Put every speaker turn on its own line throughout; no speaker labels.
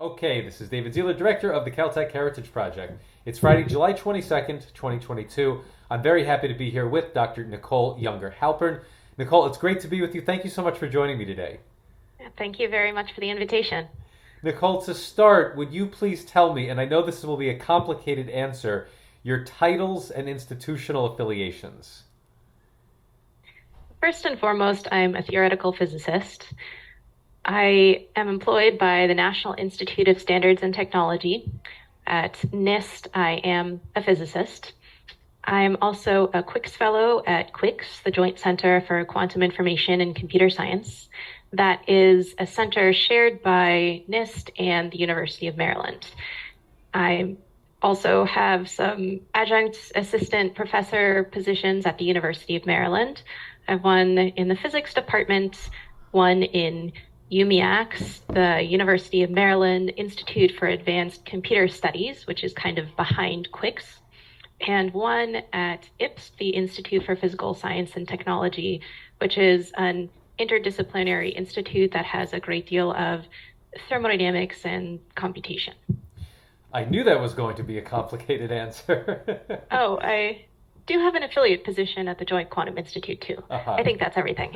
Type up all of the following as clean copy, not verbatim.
Okay, this is David Zierler, Director of the Caltech Heritage Project. It's Friday, July 22nd, 2022. I'm very happy to be here with Dr. Nicole Yunger Halpern. Nicole, it's great to be with you. Thank you so much for joining me today.
Thank you very much for the invitation.
Nicole, to start, would you please tell me, and I know this will be a complicated answer, your titles and institutional affiliations?
First and foremost, I'm a theoretical physicist. I am employed by the National Institute of Standards and Technology. At NIST, I am a physicist. I'm also a Quicks Fellow at Quicks, the Joint Center for Quantum Information and Computer Science. That is a center shared by NIST and the University of Maryland. I also have some adjunct assistant professor positions at the University of Maryland. I have one in the physics department, one in UMIACS, the University of Maryland Institute for Advanced Computer Studies, which is kind of behind Quicks, and one at IPST, the Institute for Physical Science and Technology, which is an interdisciplinary institute that has a great deal of thermodynamics and computation.
I knew that was going to be a complicated answer.
Oh, I do have an affiliate position at the Joint Quantum Institute, too.
Uh-huh.
I think that's everything.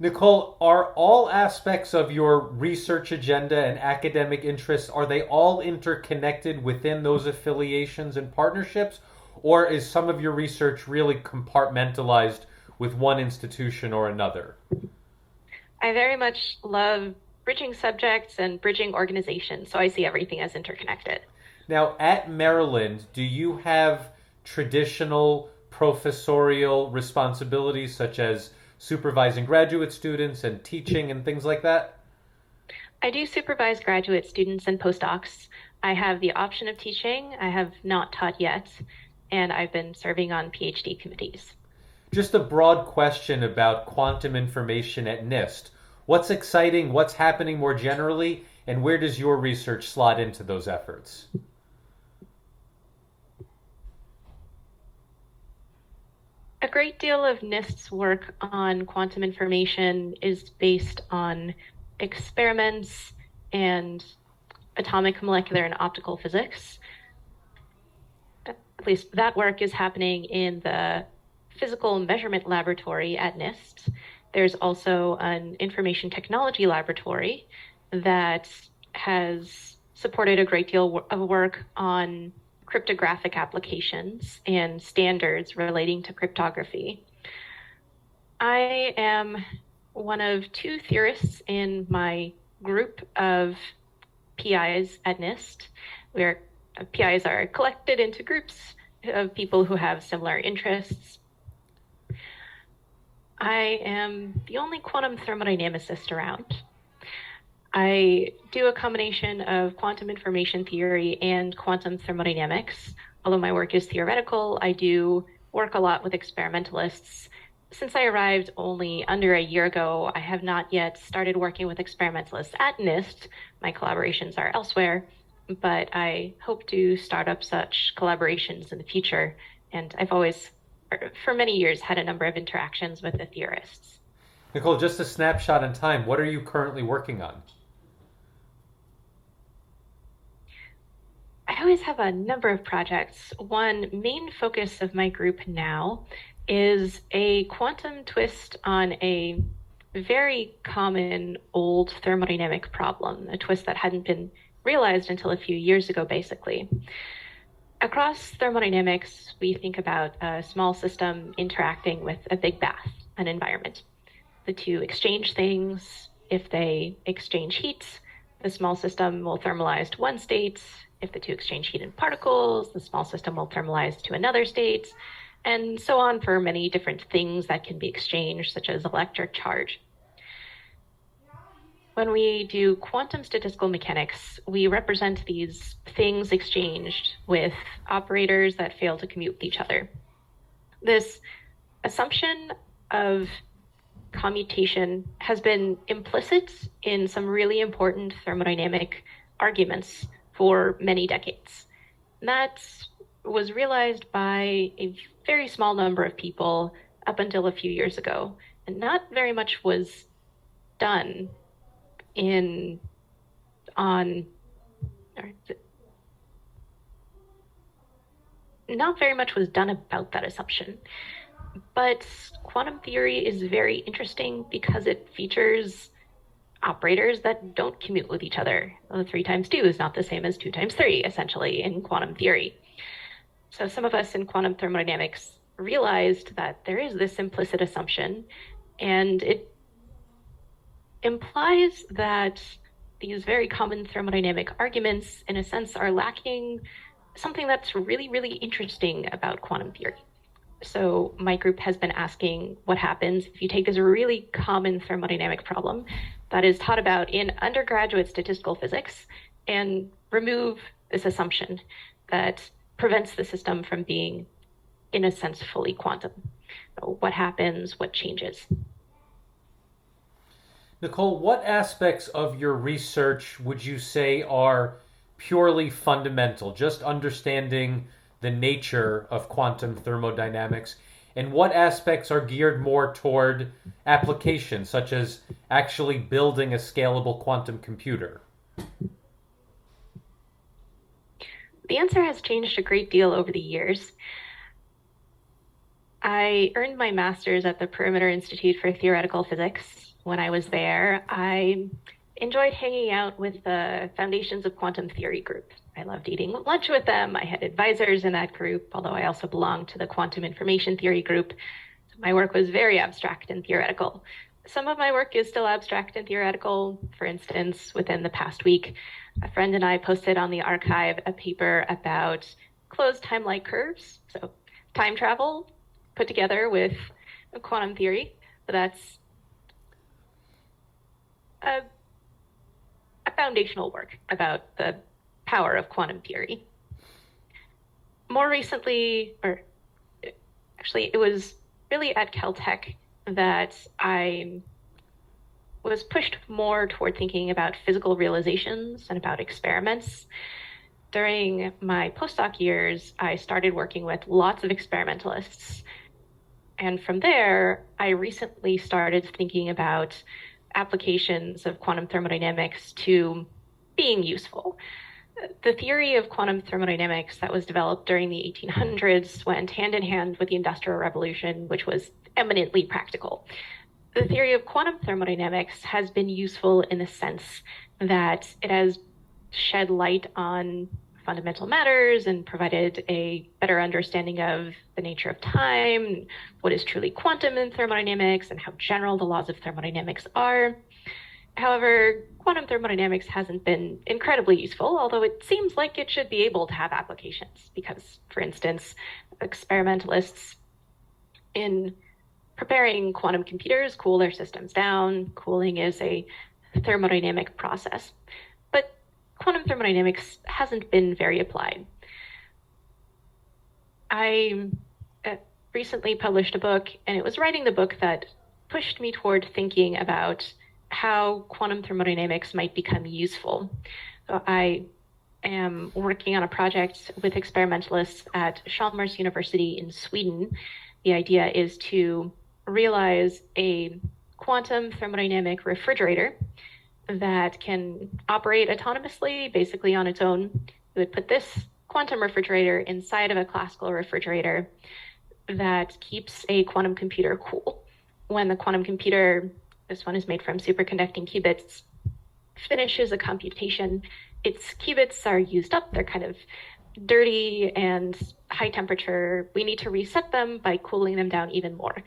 Nicole, are all aspects of your research agenda and academic interests, are they all interconnected within those affiliations and partnerships? Or is some of your research really compartmentalized with one institution or another?
I very much love bridging subjects and bridging organizations, so I see everything as interconnected.
Now, at Maryland, do you have traditional professorial responsibilities such as supervising graduate students and teaching and things like that?
I do supervise graduate students and postdocs. I have the option of teaching. I have not taught yet, and I've been serving on PhD committees.
Just a broad question about quantum information at NIST. What's exciting, what's happening more generally, and where does your research slot into those efforts?
A great deal of NIST's work on quantum information is based on experiments and atomic, molecular, and optical physics. At least that work is happening in the physical measurement laboratory at NIST. There's also an information technology laboratory that has supported a great deal of work on cryptographic applications and standards relating to cryptography. I am one of two theorists in my group of PIs at NIST, where PIs are collected into groups of people who have similar interests. I am the only quantum thermodynamicist around. I do a combination of quantum information theory and quantum thermodynamics. Although my work is theoretical, I do work a lot with experimentalists. Since I arrived only under a year ago, I have not yet started working with experimentalists at NIST. My collaborations are elsewhere, but I hope to start up such collaborations in the future. And I've always, for many years, had a number of interactions with the theorists.
Nicole, just a snapshot in time. What are you currently working on?
I always have a number of projects. One main focus of my group now is a quantum twist on a very common old thermodynamic problem, a twist that hadn't been realized until a few years ago, basically. Across thermodynamics, we think about a small system interacting with a big bath, an environment. The two exchange things. If they exchange heat, the small system will thermalize to one state. If the two exchange heat and particles, the small system will thermalize to another state, and so on for many different things that can be exchanged, such as electric charge. When we do quantum statistical mechanics, we represent these things exchanged with operators that fail to commute with each other. This assumption of commutation has been implicit in some really important thermodynamic arguments for many decades. That was realized by a very small number of people up until a few years ago, and not very much was done in on, or not very much was done about that assumption. But quantum theory is very interesting because it features operators that don't commute with each other. 3 times 2 is not the same as 2 times 3, essentially, in quantum theory. So some of us in quantum thermodynamics realized that there is this implicit assumption, and it implies that these very common thermodynamic arguments, in a sense, are lacking something that's really, really interesting about quantum theory. So my group has been asking what happens if you take this really common thermodynamic problem that is taught about in undergraduate statistical physics and remove this assumption that prevents the system from being, in a sense, fully quantum. So what happens? What changes?
Nicole, what aspects of your research would you say are purely fundamental, just understanding the nature of quantum thermodynamics, and what aspects are geared more toward application, such as actually building a scalable quantum computer?
The answer has changed a great deal over the years. I earned my master's at the Perimeter Institute for Theoretical Physics. When I was there, I enjoyed hanging out with the Foundations of Quantum Theory group. I loved eating lunch with them. I had advisors in that group, although I also belonged to the Quantum Information Theory group. So my work was very abstract and theoretical. Some of my work is still abstract and theoretical. For instance, within the past week, a friend and I posted on the archive a paper about closed time-like curves, so time travel put together with quantum theory. But that's a foundational work about the power of quantum theory. More recently, or actually it was really at Caltech that I was pushed more toward thinking about physical realizations and about experiments. During my postdoc years, I started working with lots of experimentalists. And from there, I recently started thinking about applications of quantum thermodynamics to being useful. The theory of quantum thermodynamics that was developed during the 1800s went hand in hand with the Industrial Revolution, which was eminently practical. The theory of quantum thermodynamics has been useful in the sense that it has shed light on fundamental matters and provided a better understanding of the nature of time, what is truly quantum in thermodynamics, and how general the laws of thermodynamics are. However, quantum thermodynamics hasn't been incredibly useful, although it seems like it should be able to have applications because, for instance, experimentalists in preparing quantum computers cool their systems down. Cooling is a thermodynamic process. But quantum thermodynamics hasn't been very applied. I recently published a book, and it was writing the book that pushed me toward thinking about how quantum thermodynamics might become useful. So I am working on a project with experimentalists at Chalmers University in Sweden. The idea is to realize a quantum thermodynamic refrigerator that can operate autonomously, basically on its own. We would put this quantum refrigerator inside of a classical refrigerator that keeps a quantum computer cool. When the quantum computer, this one is made from superconducting qubits, finishes a computation, its qubits are used up. They're kind of dirty and high temperature. We need to reset them by cooling them down even more.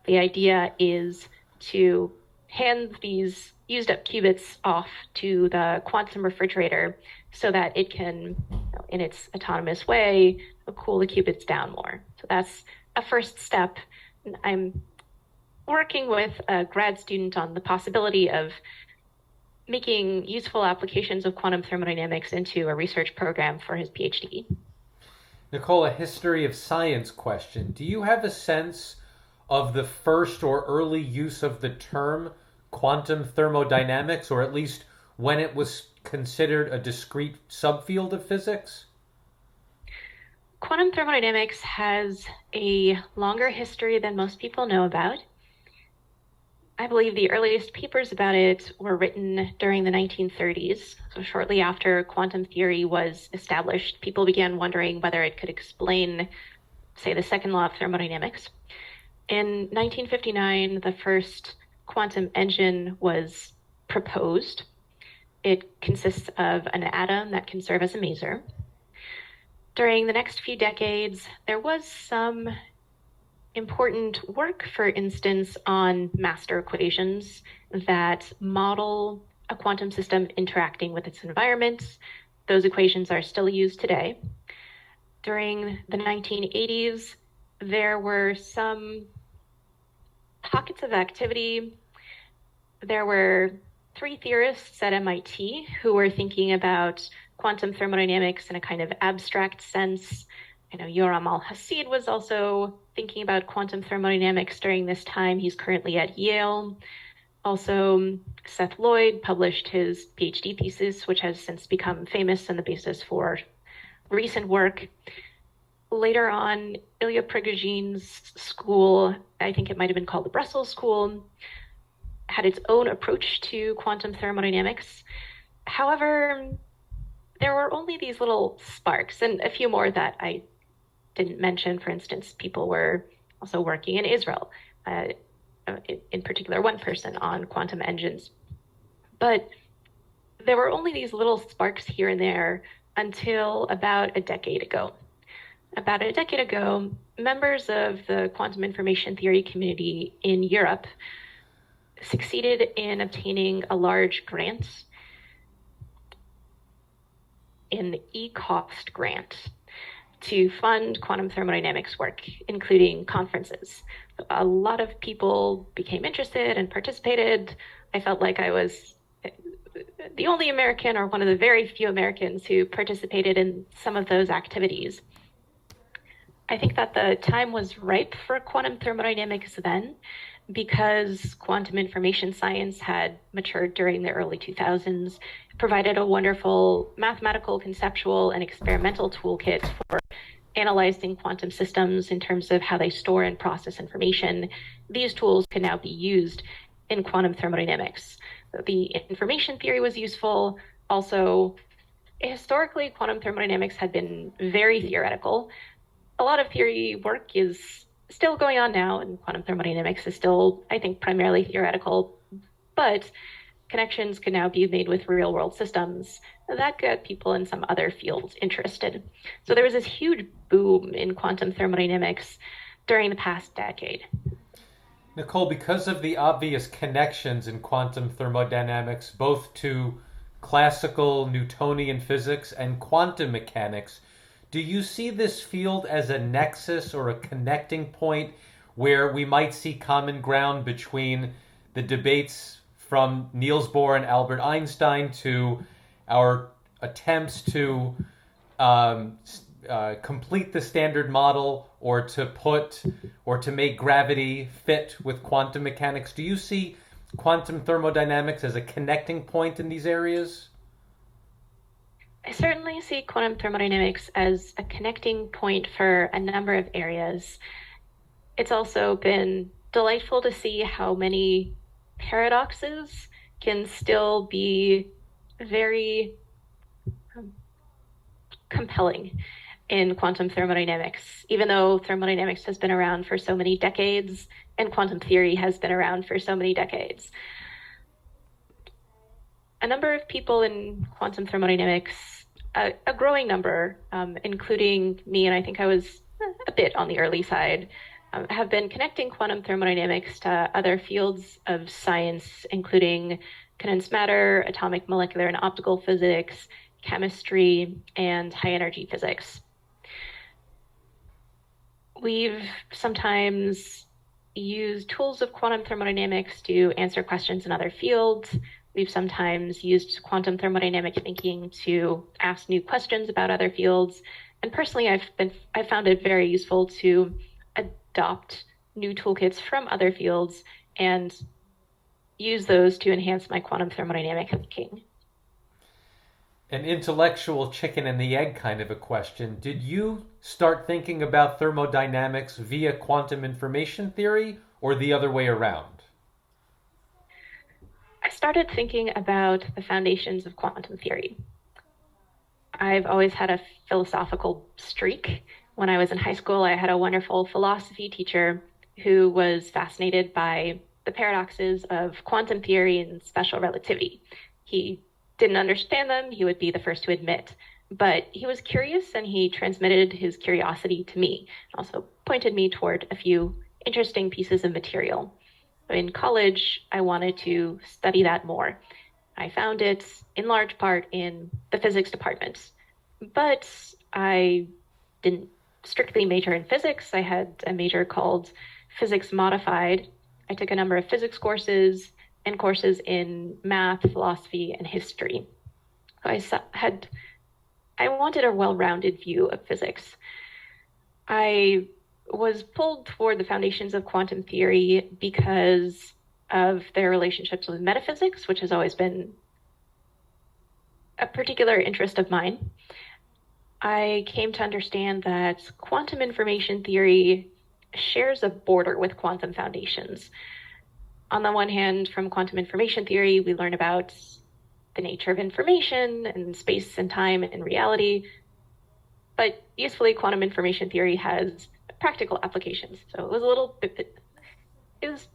The idea is to hand these used up qubits off to the quantum refrigerator so that it can, in its autonomous way, cool the qubits down more. So that's a first step. I'm working with a grad student on the possibility of making useful applications of quantum thermodynamics into a research program for his PhD.
Nicole, a history of science question. Do you have a sense of the first or early use of the term quantum thermodynamics, or at least when it was considered a discrete subfield of physics?
Quantum thermodynamics has a longer history than most people know about. I believe the earliest papers about it were written during the 1930s. So shortly after quantum theory was established, people began wondering whether it could explain, say, the second law of thermodynamics. In 1959, the first quantum engine was proposed. It consists of an atom that can serve as a maser. During the next few decades, there was some important work, for instance, on master equations that model a quantum system interacting with its environment. Those equations are still used today. During the 1980s, there were some pockets of activity. There were three theorists at MIT who were thinking about quantum thermodynamics in a kind of abstract sense. I know Yoram Al-Hasid was also thinking about quantum thermodynamics during this time. He's currently at Yale. Also, Seth Lloyd published his PhD thesis, which has since become famous and the basis for recent work. Later on, Ilia Prigogine's school, I think it might have been called the Brussels School, had its own approach to quantum thermodynamics. However, there were only these little sparks and a few more that I didn't mention. For instance, people were also working in Israel, in particular, one person on quantum engines. But there were only these little sparks here and there until about a decade ago. About a decade ago, members of the quantum information theory community in Europe succeeded in obtaining a large grant, an ECOST grant, to fund quantum thermodynamics work, including conferences. A lot of people became interested and participated. I felt like I was the only American or one of the very few Americans who participated in some of those activities. I think that the time was ripe for quantum thermodynamics then, because quantum information science had matured during the early 2000s, provided a wonderful mathematical, conceptual, and experimental toolkit for analyzing quantum systems in terms of how they store and process information. These tools can now be used in quantum thermodynamics. The information theory was useful. Also, historically, quantum thermodynamics had been very theoretical. A lot of theory work is still going on now, and quantum thermodynamics is still, I think, primarily theoretical, but connections can now be made with real-world systems that got people in some other fields interested. So there was this huge boom in quantum thermodynamics during the past decade.
Nicole, because of the obvious connections in quantum thermodynamics, both to classical Newtonian physics and quantum mechanics, do you see this field as a nexus or a connecting point where we might see common ground between the debates from Niels Bohr and Albert Einstein to our attempts to complete the standard model or to make gravity fit with quantum mechanics? Do you see quantum thermodynamics as a connecting point in these areas?
I certainly see quantum thermodynamics as a connecting point for a number of areas. It's also been delightful to see how many paradoxes can still be very compelling in quantum thermodynamics, even though thermodynamics has been around for so many decades and quantum theory has been around for so many decades. A number of people in quantum thermodynamics, a growing number, including me, and I think I was a bit on the early side, have been connecting quantum thermodynamics to other fields of science, including condensed matter, atomic, molecular, and optical physics, chemistry, and high-energy physics. We've sometimes used tools of quantum thermodynamics to answer questions in other fields. We've sometimes used quantum thermodynamic thinking to ask new questions about other fields. And personally, I've found it very useful to adopt new toolkits from other fields and use those to enhance my quantum thermodynamic thinking.
An intellectual chicken and the egg kind of a question. Did you start thinking about thermodynamics via quantum information theory or the other way around?
started thinking about the foundations of quantum theory. I've always had a philosophical streak. When I was in high school, I had a wonderful philosophy teacher who was fascinated by the paradoxes of quantum theory and special relativity. He didn't understand them, he would be the first to admit, but he was curious and he transmitted his curiosity to me, also pointed me toward a few interesting pieces of material. In college, I wanted to study that more. I found it in large part in the physics department, but I didn't strictly major in physics. I had a major called Physics Modified. I took a number of physics courses and courses in math, philosophy, and history. I wanted a well-rounded view of physics. I was pulled toward the foundations of quantum theory because of their relationships with metaphysics, which has always been a particular interest of mine. I came to understand that quantum information theory shares a border with quantum foundations. On the one hand, from quantum information theory, we learn about the nature of information and space and time and reality. But usefully, quantum information theory has practical applications. So it was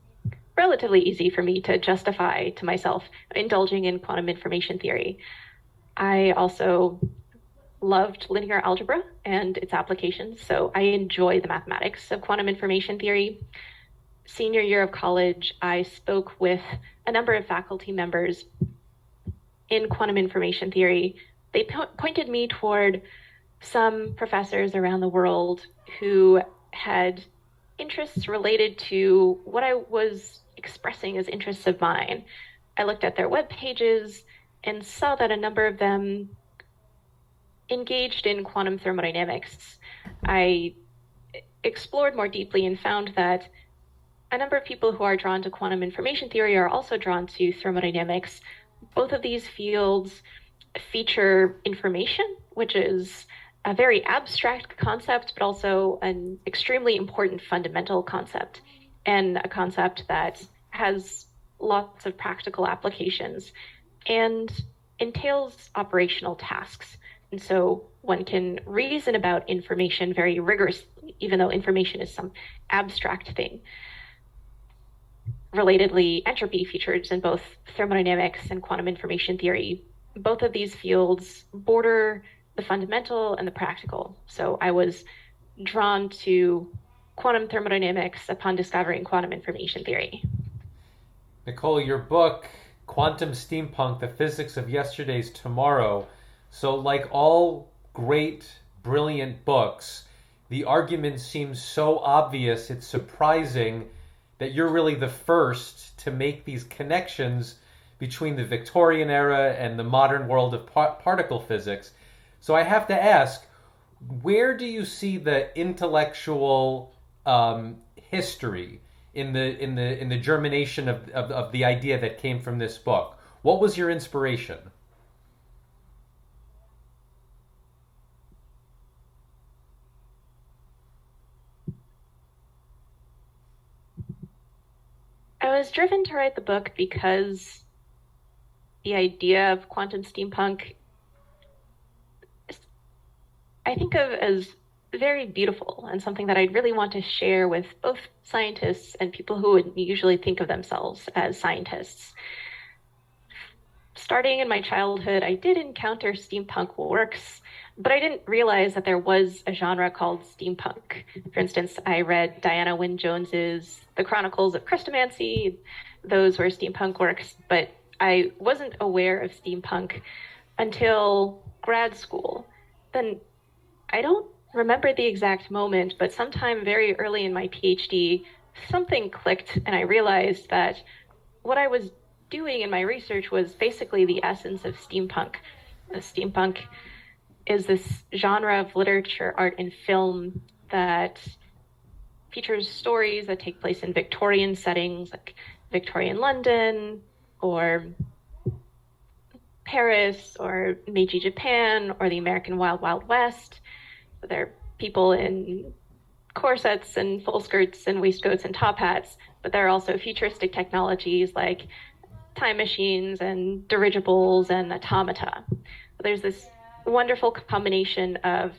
relatively easy for me to justify to myself indulging in quantum information theory. I also loved linear algebra and its applications, so I enjoy the mathematics of quantum information theory. Senior year of college, I spoke with a number of faculty members in quantum information theory. They pointed me toward some professors around the world who had interests related to what I was expressing as interests of mine. I looked at their web pages and saw that a number of them engaged in quantum thermodynamics. I explored more deeply and found that a number of people who are drawn to quantum information theory are also drawn to thermodynamics. Both of these fields feature information, which is a very abstract concept, but also an extremely important fundamental concept, and a concept that has lots of practical applications and entails operational tasks. And so one can reason about information very rigorously, even though information is some abstract thing. Relatedly, entropy features in both thermodynamics and quantum information theory. Both of these fields border the fundamental and the practical. So I was drawn to quantum thermodynamics upon discovering quantum information theory.
Nicole, your book, Quantum Steampunk, The Physics of Yesterday's Tomorrow. So like all great, brilliant books, the argument seems so obvious, it's surprising that you're really the first to make these connections between the Victorian era and the modern world of particle physics. So I have to ask, where do you see the intellectual history in the germination of the idea that came from this book? What was your inspiration?
I was driven to write the book because the idea of quantum steampunk I think of as very beautiful and something that I'd really want to share with both scientists and people who would usually think of themselves as scientists. Starting in my childhood, I did encounter steampunk works, but I didn't realize that there was a genre called steampunk. For instance, I read Diana Wynne Jones's The Chronicles of Chrestomancy. Those were steampunk works, but I wasn't aware of steampunk until grad school. Then I don't remember the exact moment, but sometime very early in my PhD, something clicked and I realized that what I was doing in my research was basically the essence of steampunk. Steampunk is this genre of literature, art, and film that features stories that take place in Victorian settings, like Victorian London, or Paris, or Meiji Japan, or the American Wild Wild West. There are people in corsets and full skirts and waistcoats and top hats, but there are also futuristic technologies like time machines and dirigibles and automata. There's this wonderful combination of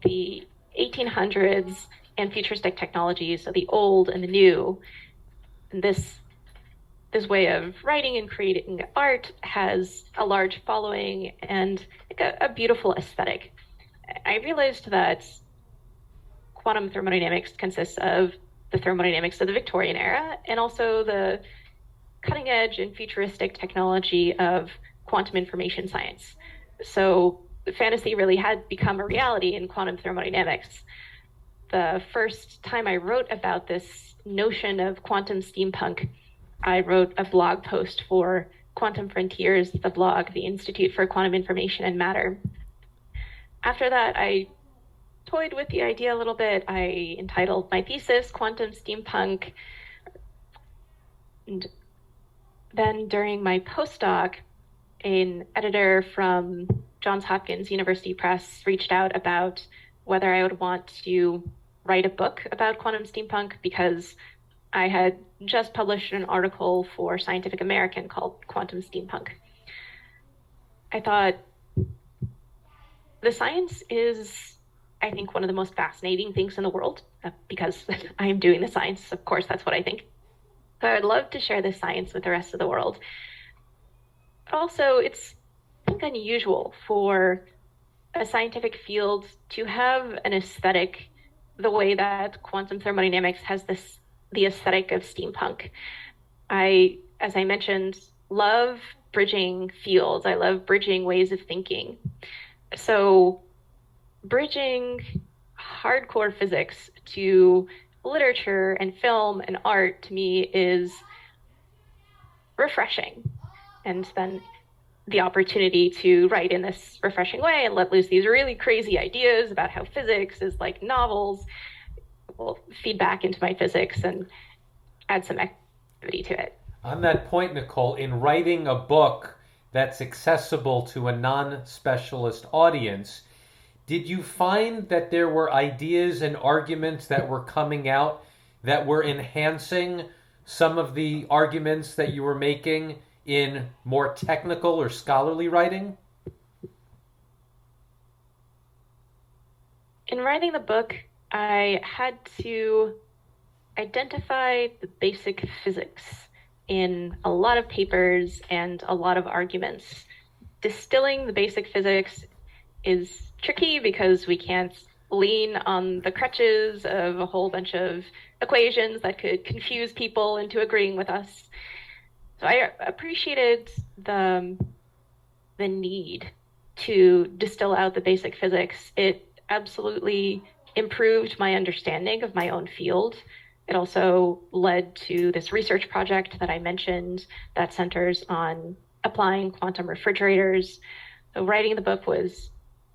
the 1800s and futuristic technologies, so the old and the new. And this way of writing and creating art has a large following and a beautiful aesthetic. I realized that quantum thermodynamics consists of the thermodynamics of the Victorian era and also the cutting edge and futuristic technology of quantum information science. So fantasy really had become a reality in quantum thermodynamics. The first time I wrote about this notion of quantum steampunk, I wrote a blog post for Quantum Frontiers, the blog, the Institute for Quantum Information and Matter. After that, I toyed with the idea a little bit. I entitled my thesis, Quantum Steampunk. And then during my postdoc, an editor from Johns Hopkins University Press reached out about whether I would want to write a book about quantum steampunk because I had just published an article for Scientific American called Quantum Steampunk. I thought the science is, I think, one of the most fascinating things in the world because I am doing the science. Of course, that's what I think. So I'd love to share this science with the rest of the world. Also, it's, I think, unusual for a scientific field to have an aesthetic the way that quantum thermodynamics has the aesthetic of steampunk. I, as I mentioned, love bridging fields. I love bridging ways of thinking. So bridging hardcore physics to literature and film and art to me is refreshing. And then the opportunity to write in this refreshing way and let loose these really crazy ideas about how physics is like novels will feed back into my physics and add some activity to it.
On that point, Nicole, in writing a book that's accessible to a non-specialist audience, did you find that there were ideas and arguments that were coming out that were enhancing some of the arguments that you were making in more technical or scholarly writing?
In writing the book, I had to identify the basic physics in a lot of papers and a lot of arguments. Distilling the basic physics is tricky because we can't lean on the crutches of a whole bunch of equations that could confuse people into agreeing with us. So I appreciated the need to distill out the basic physics. It absolutely improved my understanding of my own field. It also led to this research project that I mentioned that centers on applying quantum refrigerators. So writing the book was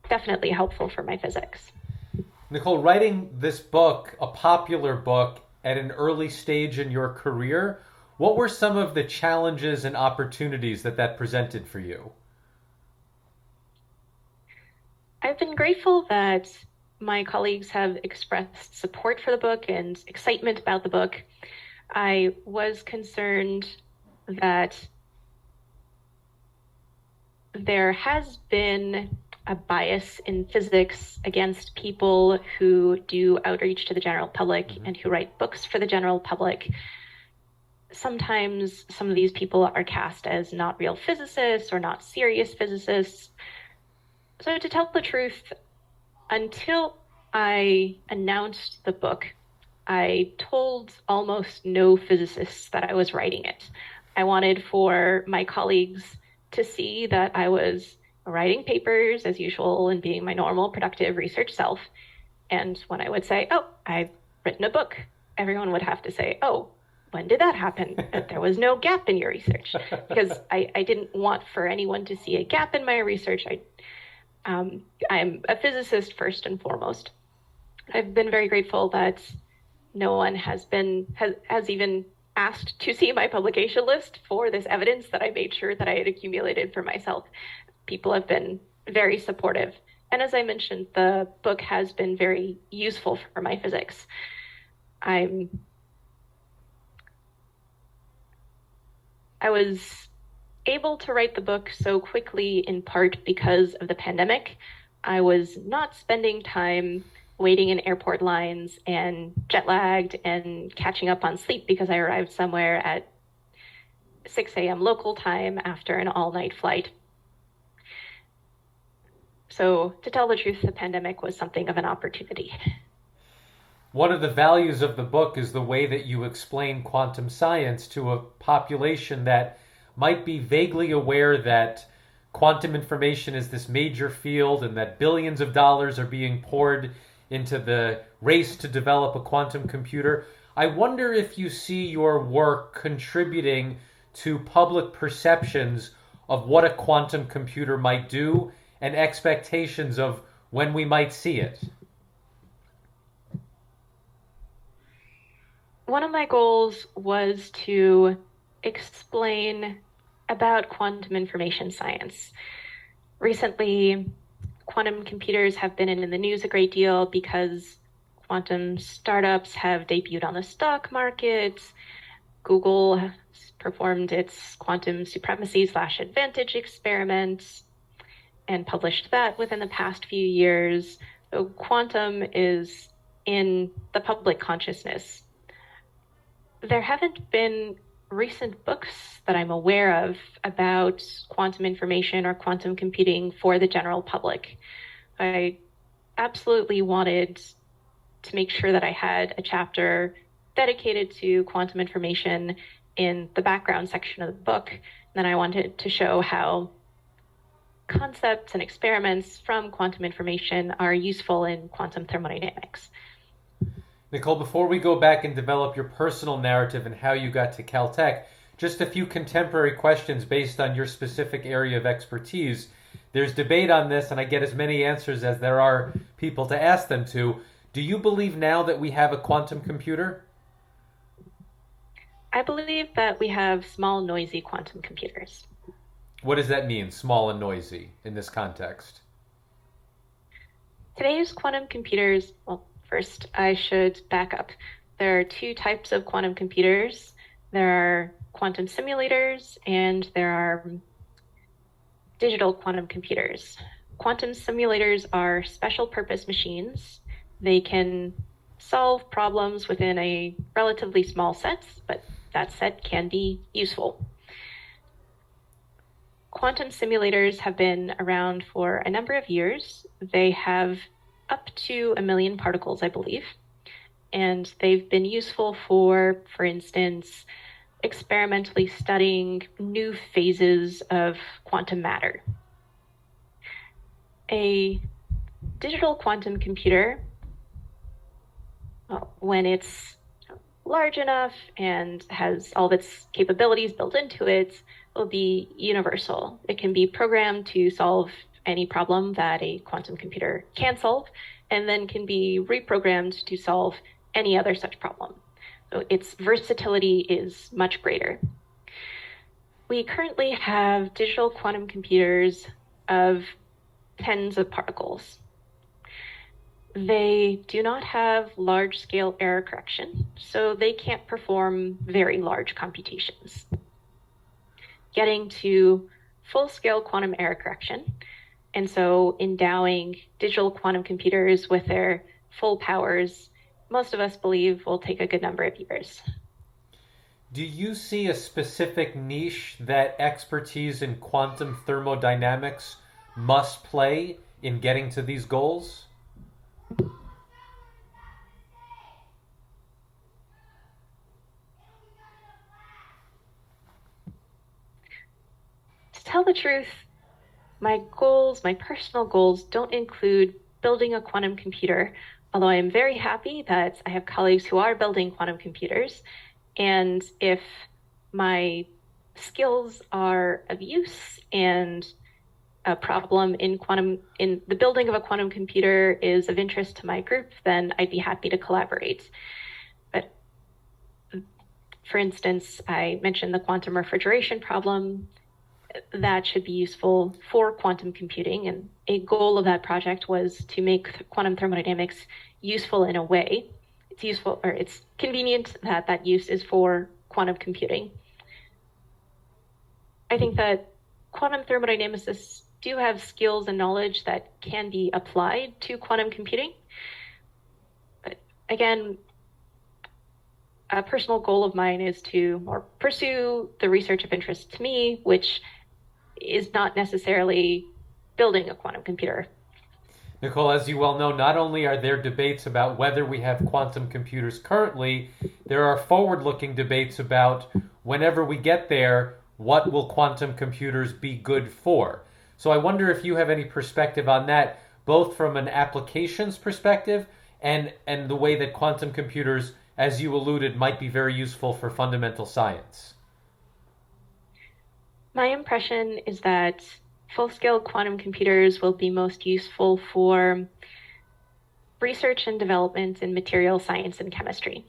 definitely helpful for my physics.
Nicole, writing this book, a popular book, at an early stage in your career, what were some of the challenges and opportunities that presented for you?
I've been grateful that my colleagues have expressed support for the book and excitement about the book. I was concerned that there has been a bias in physics against people who do outreach to the general public and who write books for the general public. Sometimes some of these people are cast as not real physicists or not serious physicists. So to tell the truth, until I announced the book, I told almost no physicists that I was writing it. I wanted for my colleagues to see that I was writing papers as usual and being my normal productive research self. And when I would say, oh, I've written a book, everyone would have to say, oh, when did that happen? There was no gap in your research. Because I didn't want for anyone to see a gap in my research. I'm a physicist first and foremost. I've been very grateful that no one has even asked to see my publication list for this evidence that I made sure that I had accumulated for myself. People have been very supportive. And as I mentioned, the book has been very useful for my physics. I was able to write the book so quickly in part because of the pandemic. I was not spending time waiting in airport lines and jet lagged and catching up on sleep because I arrived somewhere at 6 a.m. local time after an all-night flight. So to tell the truth, the pandemic was something of an opportunity.
One of the values of the book is the way that you explain quantum science to a population that might be vaguely aware that quantum information is this major field and that billions of dollars are being poured into the race to develop a quantum computer. I wonder if you see your work contributing to public perceptions of what a quantum computer might do and expectations of when we might see it.
One of my goals was to explain about quantum information science. Recently, quantum computers have been in the news a great deal because quantum startups have debuted on the stock market. Google has performed its quantum supremacy/advantage experiment and published that within the past few years. So quantum is in the public consciousness. There haven't been recent books that I'm aware of about quantum information or quantum computing for the general public. I absolutely wanted to make sure that I had a chapter dedicated to quantum information in the background section of the book. And then I wanted to show how concepts and experiments from quantum information are useful in quantum thermodynamics.
Nicole, before we go back and develop your personal narrative and how you got to Caltech, just a few contemporary questions based on your specific area of expertise. There's debate on this, and I get as many answers as there are people to ask them to. Do you believe now that we have a quantum computer?
I believe that we have small, noisy quantum computers.
What does that mean, small and noisy, in this context?
Today's quantum computers, well, first I should back up. There are two types of quantum computers. There are quantum simulators and there are digital quantum computers. Quantum simulators are special purpose machines. They can solve problems within a relatively small set, but that set can be useful. Quantum simulators have been around for a number of years. They have up to 1 million particles, I believe, and they've been useful for instance, experimentally studying new phases of quantum matter. A digital quantum computer, when it's large enough and has all of its capabilities built into it, will be universal. It can be programmed to solve any problem that a quantum computer can solve, and then can be reprogrammed to solve any other such problem. So its versatility is much greater. We currently have digital quantum computers of tens of particles. They do not have large-scale error correction, so they can't perform very large computations. Getting to full-scale quantum error correction, and so endowing digital quantum computers with their full powers, most of us believe will take a good number of years.
Do you see a specific niche that expertise in quantum thermodynamics must play in getting to these goals?
To tell the truth, my personal goals, don't include building a quantum computer, although I am very happy that I have colleagues who are building quantum computers. And if my skills are of use and a problem in the building of a quantum computer is of interest to my group, then I'd be happy to collaborate. But for instance, I mentioned the quantum refrigeration problem. That should be useful for quantum computing, and a goal of that project was to make quantum thermodynamics useful in a way. It's useful, or it's convenient that use is for quantum computing. I think that quantum thermodynamicists do have skills and knowledge that can be applied to quantum computing. But again, a personal goal of mine is to more pursue the research of interest to me, which is not necessarily building a quantum computer.
Nicole, as you well know, not only are there debates about whether we have quantum computers currently, there are forward-looking debates about whenever we get there, what will quantum computers be good for? So I wonder if you have any perspective on that, both from an applications perspective and the way that quantum computers, as you alluded, might be very useful for fundamental science.
My impression is that full-scale quantum computers will be most useful for research and development in material science and chemistry.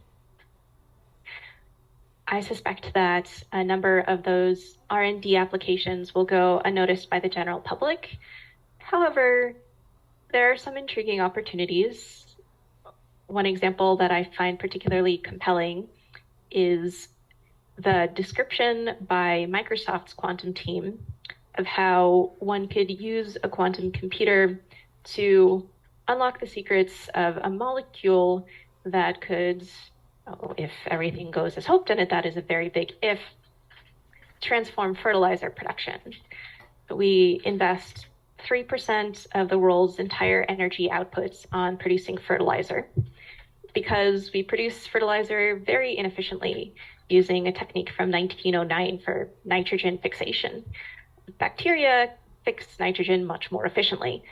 I suspect that a number of those R&D applications will go unnoticed by the general public. However, there are some intriguing opportunities. One example that I find particularly compelling is the description by Microsoft's quantum team of how one could use a quantum computer to unlock the secrets of a molecule that could, if everything goes as hoped, and that is a very big if, transform fertilizer production. We invest 3% of the world's entire energy outputs on producing fertilizer because we produce fertilizer very inefficiently using a technique from 1909 for nitrogen fixation. Bacteria fix nitrogen much more efficiently,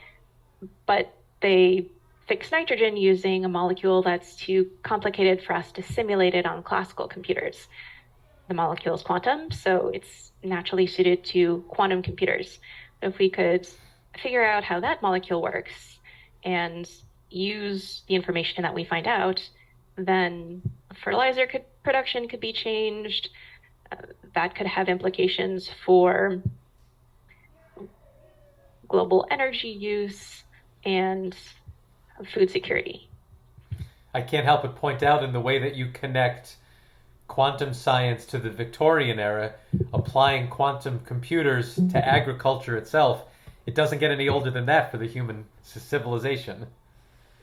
but they fix nitrogen using a molecule that's too complicated for us to simulate it on classical computers. The molecule is quantum, so it's naturally suited to quantum computers. If we could figure out how that molecule works and use the information that we find out, then fertilizer production could be changed. That could have implications for global energy use and food security.
I can't help but point out in the way that you connect quantum science to the Victorian era, applying quantum computers to agriculture itself, it doesn't get any older than that for the human civilization.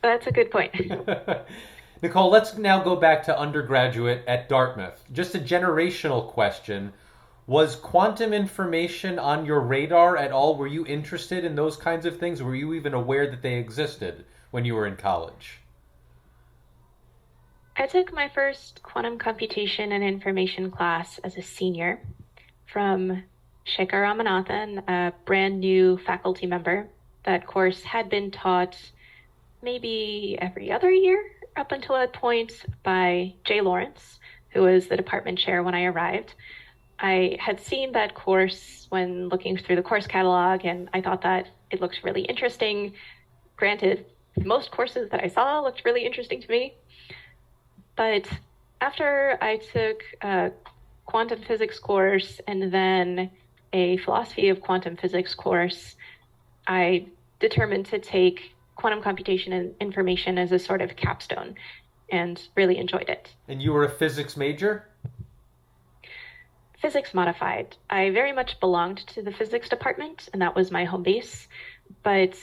That's a good point.
Nicole, let's now go back to undergraduate at Dartmouth. Just a generational question. Was quantum information on your radar at all? Were you interested in those kinds of things? Were you even aware that they existed when you were in college?
I took my first quantum computation and information class as a senior from Shekhar Ramanathan, a brand new faculty member. That course had been taught maybe every other year up until that point by Jay Lawrence, who was the department chair when I arrived. I had seen that course when looking through the course catalog, and I thought that it looked really interesting. Granted, most courses that I saw looked really interesting to me. But after I took a quantum physics course and then a philosophy of quantum physics course, I determined to take quantum computation and information as a sort of capstone and really enjoyed it.
And you were a physics major?
Physics modified. I very much belonged to the physics department, and that was my home base, but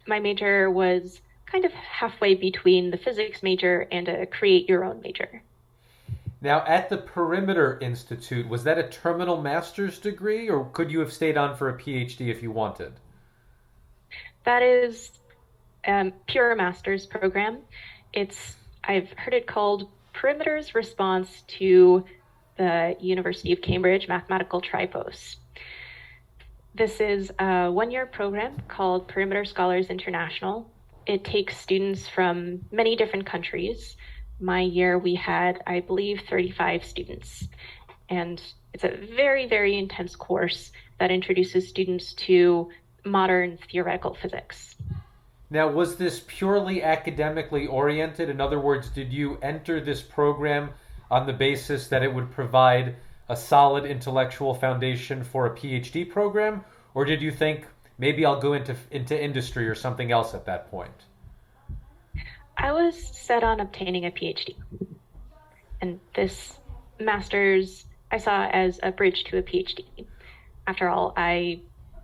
my major was kind of halfway between the physics major and a create your own major.
Now, at the Perimeter Institute, was that a terminal master's degree, or could you have stayed on for a PhD if you wanted?
That is a pure master's program. I've heard it called Perimeter's response to the University of Cambridge Mathematical Tripos. This is a one-year program called Perimeter Scholars International. It takes students from many different countries. My year we had, I believe, 35 students. And it's a very, very intense course that introduces students to modern theoretical physics.
Now, was this purely academically oriented? In other words, did you enter this program on the basis that it would provide a solid intellectual foundation for a PhD program? Or did you think, maybe I'll go into industry or something else at that point?
I was set on obtaining a PhD. And this master's I saw as a bridge to a PhD. After all,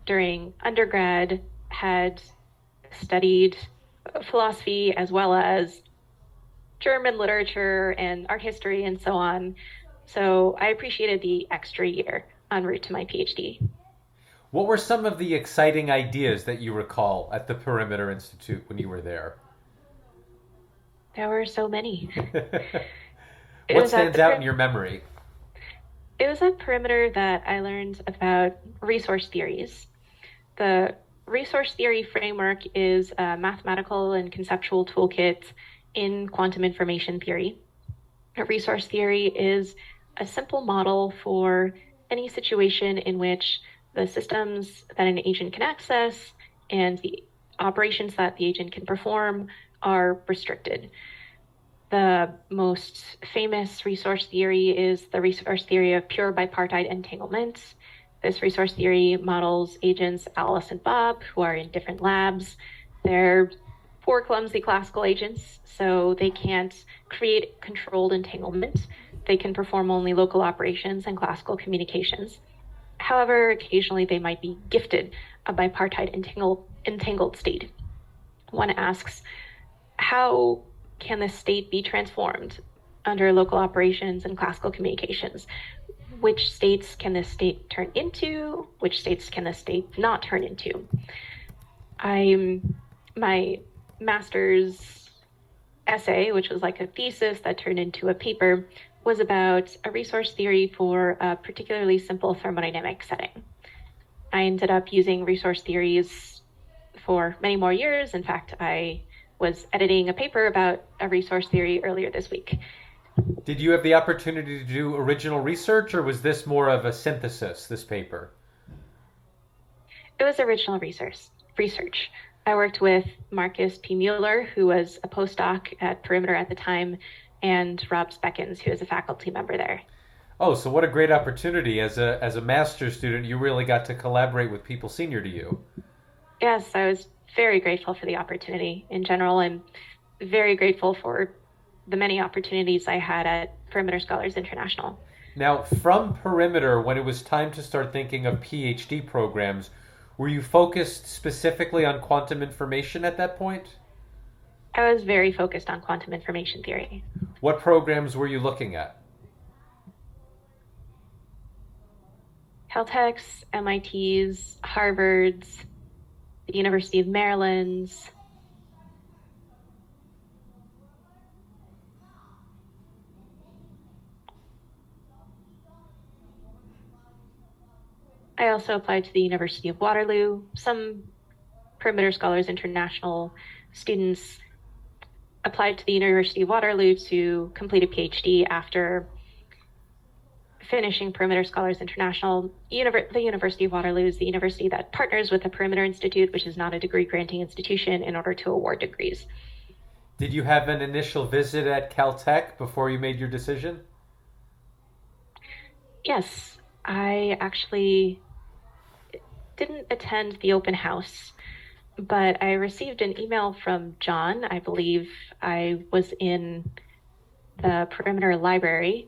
during undergrad, had studied philosophy as well as German literature and art history and so on. So I appreciated the extra year en route to my PhD.
What were some of the exciting ideas that you recall at the Perimeter Institute when you were there?
There were so many.
What stands out in your memory?
It was at Perimeter that I learned about resource theories. The resource theory framework is a mathematical and conceptual toolkit in quantum information theory. A resource theory is a simple model for any situation in which the systems that an agent can access and the operations that the agent can perform are restricted. The most famous resource theory is the resource theory of pure bipartite entanglement. This resource theory models agents Alice and Bob, who are in different labs. They're poor, clumsy classical agents, so they can't create controlled entanglement. They can perform only local operations and classical communications. However, occasionally they might be gifted a bipartite entangled state. One asks, how can this state be transformed under local operations and classical communications? Which states can this state turn into? Which states can this state not turn into? My master's essay, which was like a thesis that turned into a paper, was about a resource theory for a particularly simple thermodynamic setting. I ended up using resource theories for many more years. In fact, I was editing a paper about a resource theory earlier this week.
Did you have the opportunity to do original research, or was this more of a synthesis, this paper?
It was original research. I worked with Marcus P. Mueller, who was a postdoc at Perimeter at the time, and Rob Speckens, who is a faculty member there.
Oh, so what a great opportunity. As a master's student, you really got to collaborate with people senior to you.
Yes, I was very grateful for the opportunity. In general, I'm very grateful for the many opportunities I had at Perimeter Scholars International.
Now, from Perimeter, when it was time to start thinking of PhD programs, were you focused specifically on quantum information at that point?
I was very focused on quantum information theory.
What programs were you looking at?
Caltech's, MIT's, Harvard's, the University of Maryland's. I also applied to the University of Waterloo. Some Perimeter Scholars International students applied to the University of Waterloo to complete a PhD after finishing Perimeter Scholars International. The University of Waterloo is the university that partners with the Perimeter Institute, which is not a degree-granting institution, in order to award degrees.
Did you have an initial visit at Caltech before you made your decision?
Yes, I actually didn't attend the open house, but I received an email from John. I believe I was in the Perimeter library.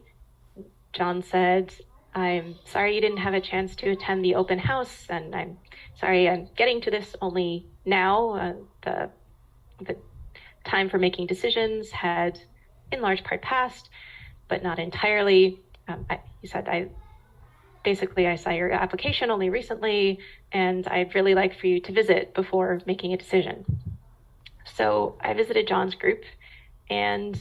John said, "I'm sorry you didn't have a chance to attend the open house, and I'm sorry I'm getting to this only now. The time for making decisions had in large part passed, but not entirely." He said, I saw your application only recently, and I'd really like for you to visit before making a decision. So I visited John's group, and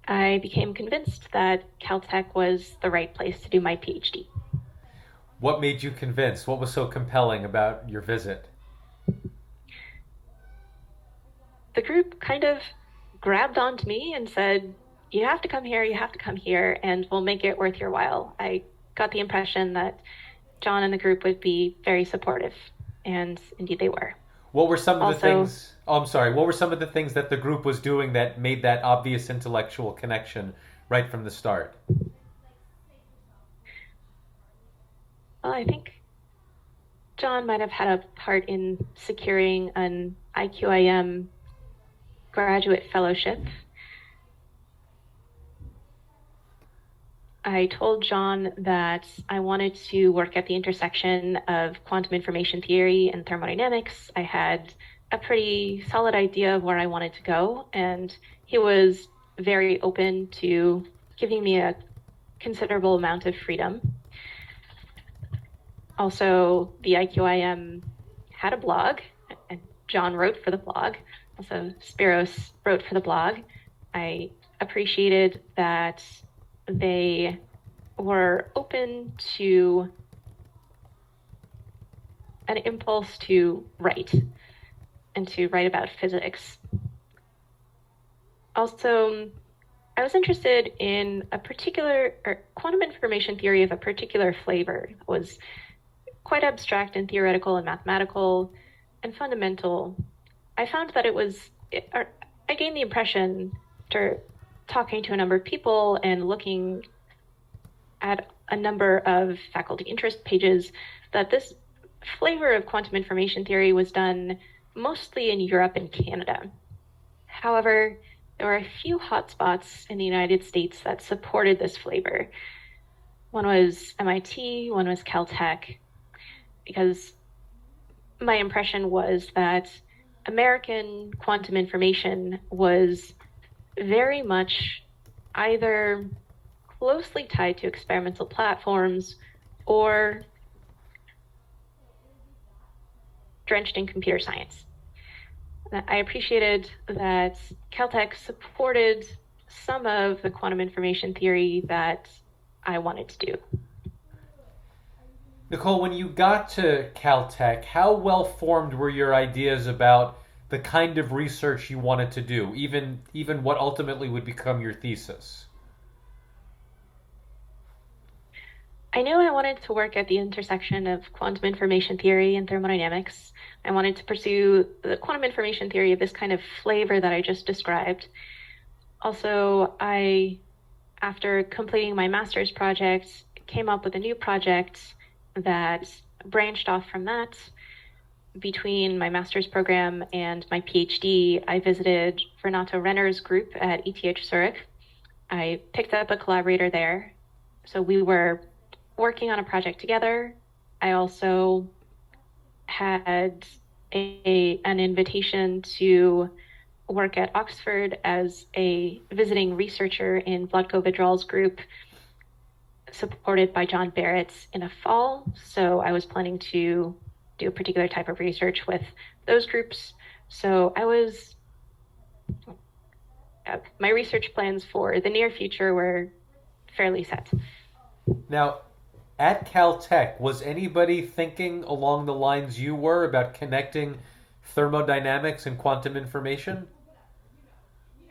I became convinced that Caltech was the right place to do my PhD.
What made you convinced? What was so compelling about your visit?
The group kind of grabbed onto me and said, you have to come here, and we'll make it worth your while. I got the impression that John and the group would be very supportive, and indeed they were.
What were some of the things... Oh, I'm sorry. What were some of the things that the group was doing that made that obvious intellectual connection right from the start?
Well, I think John might have had a part in securing an IQIM graduate fellowship. I told John that I wanted to work at the intersection of quantum information theory and thermodynamics. I had a pretty solid idea of where I wanted to go, and he was very open to giving me a considerable amount of freedom. Also, the IQIM had a blog, and John wrote for the blog. Also, Spiros wrote for the blog. I appreciated that they were open to an impulse to write and to write about physics. Also, I was interested in a particular quantum information theory of a particular flavor. It was quite abstract and theoretical and mathematical and fundamental. I found that I gained the impression after talking to a number of people and looking at a number of faculty interest pages that this flavor of quantum information theory was done mostly in Europe and Canada. However, there were a few hotspots in the United States that supported this flavor. One was MIT, one was Caltech, because my impression was that American quantum information was very much either closely tied to experimental platforms or drenched in computer science. I appreciated that Caltech supported some of the quantum information theory that I wanted to do.
Nicole, when you got to Caltech, how well formed were your ideas about the kind of research you wanted to do, even what ultimately would become your thesis?
I knew I wanted to work at the intersection of quantum information theory and thermodynamics. I wanted to pursue the quantum information theory of this kind of flavor that I just described. Also, after completing my master's project, came up with a new project that branched off from that. Between my master's program and my PhD, I visited Renato Renner's group at ETH Zurich. I picked up a collaborator there. So we were working on a project together. I also had an invitation to work at Oxford as a visiting researcher in Vlatko Vidral's group, supported by John Barrett in the fall. So I was planning to do a particular type of research with those groups. So my research plans for the near future were fairly set.
Now, at Caltech, was anybody thinking along the lines you were about connecting thermodynamics and quantum information?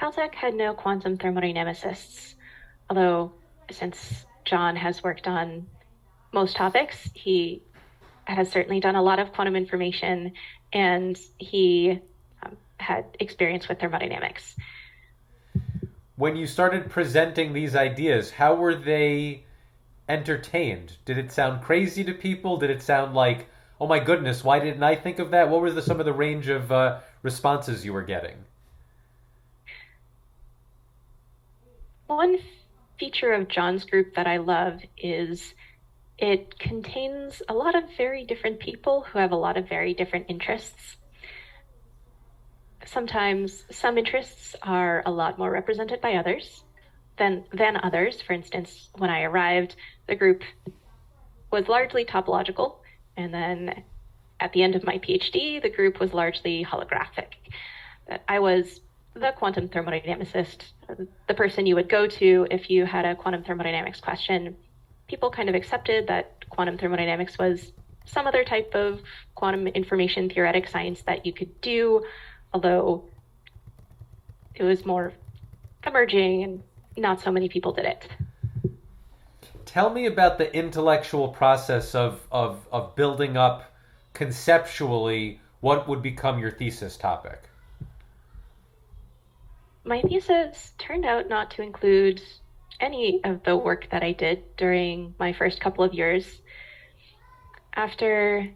Caltech had no quantum thermodynamicists, although since John has worked on most topics, he has certainly done a lot of quantum information, and he had experience with thermodynamics.
When you started presenting these ideas, how were they entertained? Did it sound crazy to people? Did it sound like, oh my goodness, why didn't I think of that? What were some of the range of responses you were getting?
One feature of John's group that I love is it contains a lot of very different people who have a lot of very different interests. Sometimes some interests are a lot more represented by others than others. For instance, when I arrived, the group was largely topological, and then at the end of my PhD, the group was largely holographic. I was the quantum thermodynamicist, the person you would go to if you had a quantum thermodynamics question. People kind of accepted that quantum thermodynamics was some other type of quantum information theoretic science that you could do, although it was more emerging and not so many people did it.
Tell me about the intellectual process of building up conceptually what would become your thesis topic.
My thesis turned out not to include any of the work that I did during my first couple of years. After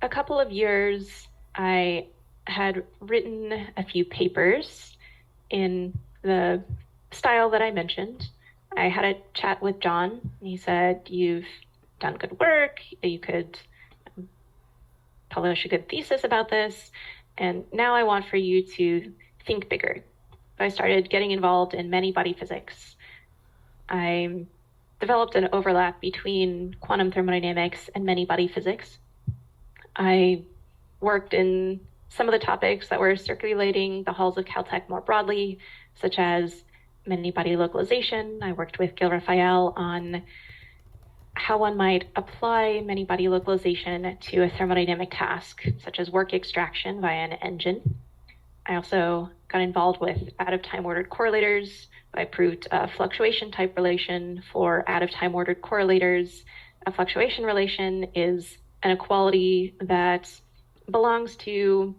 a couple of years, I had written a few papers in the style that I mentioned. I had a chat with John. He said, "You've done good work. You could publish a good thesis about this. And now I want for you to think bigger." I started getting involved in many body physics. I developed an overlap between quantum thermodynamics and many body physics. I worked in some of the topics that were circulating the halls of Caltech more broadly, such as many body localization. I worked with Gil Raphael on how one might apply many body localization to a thermodynamic task, such as work extraction via an engine. I also got involved with out-of-time ordered correlators. I proved a fluctuation type relation for out-of-time ordered correlators. A fluctuation relation is an equality that belongs to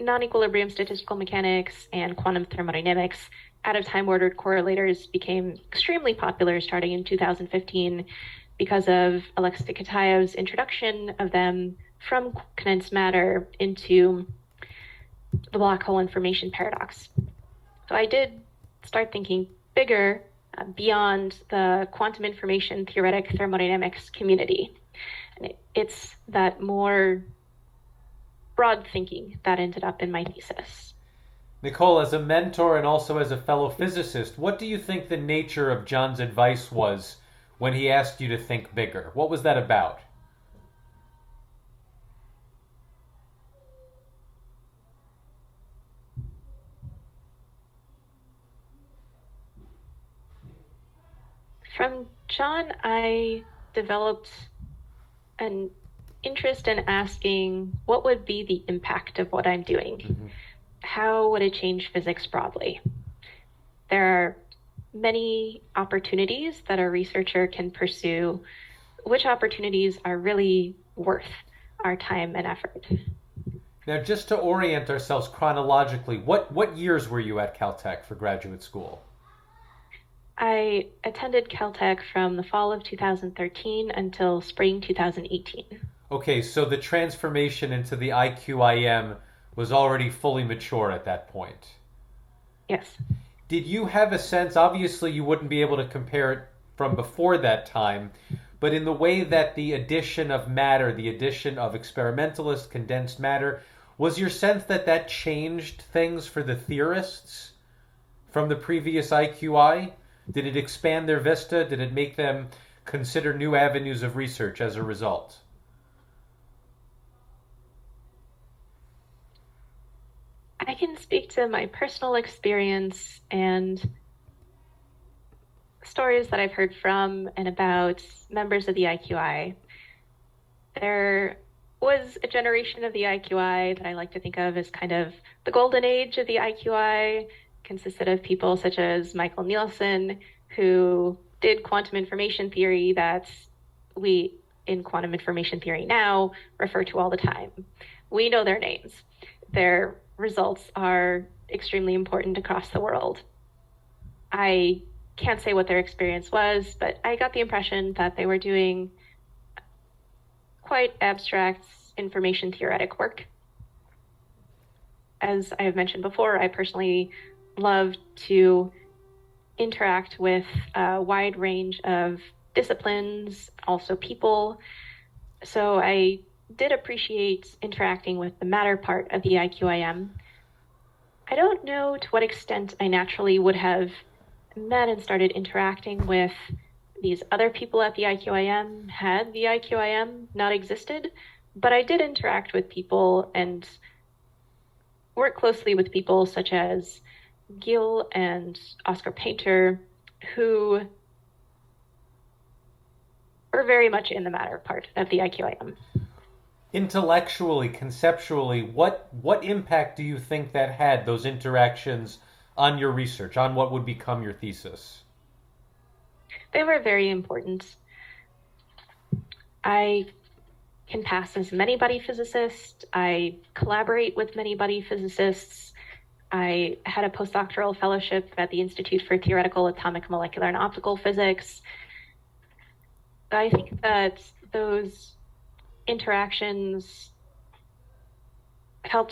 non-equilibrium statistical mechanics and quantum thermodynamics. Out-of-time ordered correlators became extremely popular starting in 2015 because of Alexei Kitaev's introduction of them from condensed matter into the black hole information paradox. So I did start thinking bigger beyond the quantum information theoretic thermodynamics community. And it's that more broad thinking that ended up in my thesis.
Nicole, as a mentor and also as a fellow physicist, what do you think the nature of John's advice was when he asked you to think bigger? What was that about?
From John, I developed an interest in asking what would be the impact of what I'm doing? Mm-hmm. How would it change physics broadly? There are many opportunities that a researcher can pursue. Which opportunities are really worth our time and effort?
Now, just to orient ourselves chronologically, what years were you at Caltech for graduate school?
I attended Caltech from the fall of 2013 until spring 2018.
Okay, so the transformation into the IQIM was already fully mature at that point.
Yes.
Did you have a sense, obviously you wouldn't be able to compare it from before that time, but in the way that the addition of matter, the addition of experimentalist condensed matter, was your sense that that changed things for the theorists from the previous IQI? Did it expand their vista? Did it make them consider new avenues of research as a result?
I can speak to my personal experience and stories that I've heard from and about members of the IQI. There was a generation of the IQI that I like to think of as kind of the golden age of the IQI. Consisted of people such as Michael Nielsen, who did quantum information theory that we in quantum information theory now refer to all the time. We know their names. Their results are extremely important across the world. I can't say what their experience was, but I got the impression that they were doing quite abstract information theoretic work. As I have mentioned before, I personally love to interact with a wide range of disciplines, also people. So I did appreciate interacting with the matter part of the IQIM. I don't know to what extent I naturally would have met and started interacting with these other people at the IQIM had the IQIM not existed, but I did interact with people and work closely with people such as Gil and Oscar Painter, who were very much in the matter part of the IQIM.
Intellectually, conceptually, what impact do you think that had, those interactions, on your research, on what would become your thesis?
They were very important. I can pass as many buddy physicists. I collaborate with many buddy physicists. I had a postdoctoral fellowship at the Institute for Theoretical Atomic, Molecular, and Optical Physics. I think that those interactions have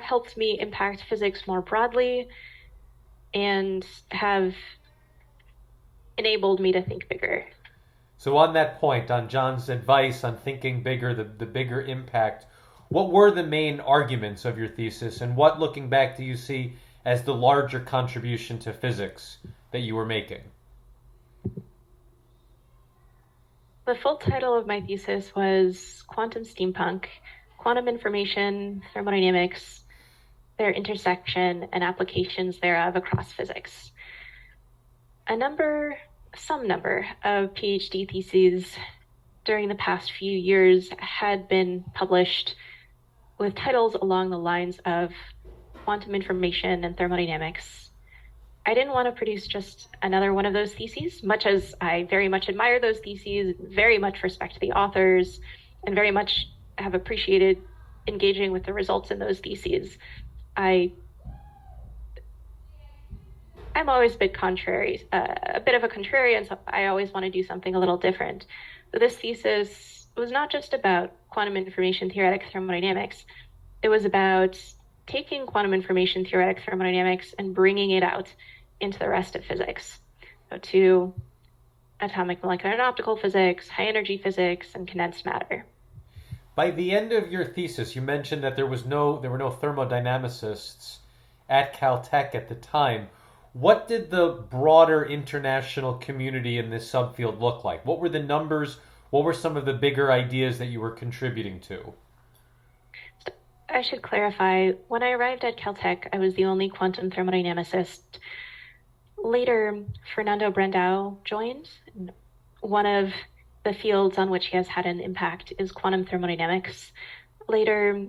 helped me impact physics more broadly and have enabled me to think bigger.
So on that point, on John's advice on thinking bigger, the bigger impact, what were the main arguments of your thesis, and what, looking back, do you see as the larger contribution to physics that you were making?
The full title of my thesis was Quantum Steampunk, Quantum Information, Thermodynamics, their intersection, and applications thereof across physics. Some number of PhD theses during the past few years had been published with titles along the lines of quantum information and thermodynamics. I didn't want to produce just another one of those theses, much as I very much admire those theses, very much respect the authors, and very much have appreciated engaging with the results in those theses. I'm always a bit of a contrarian, so I always want to do something a little different. But this thesis was not just about quantum information theoretic thermodynamics. It was about taking quantum information theoretic thermodynamics and bringing it out into the rest of physics, so to atomic, molecular, and optical physics, high energy physics, and condensed matter.
By the end of your thesis, you mentioned that there were no thermodynamicists at Caltech at the time. What did the broader international community in this subfield look like? What were the numbers? What were some of the bigger ideas that you were contributing to?
I should clarify, when I arrived at Caltech, I was the only quantum thermodynamicist. Later, Fernando Brandao joined. One of the fields on which he has had an impact is quantum thermodynamics. Later,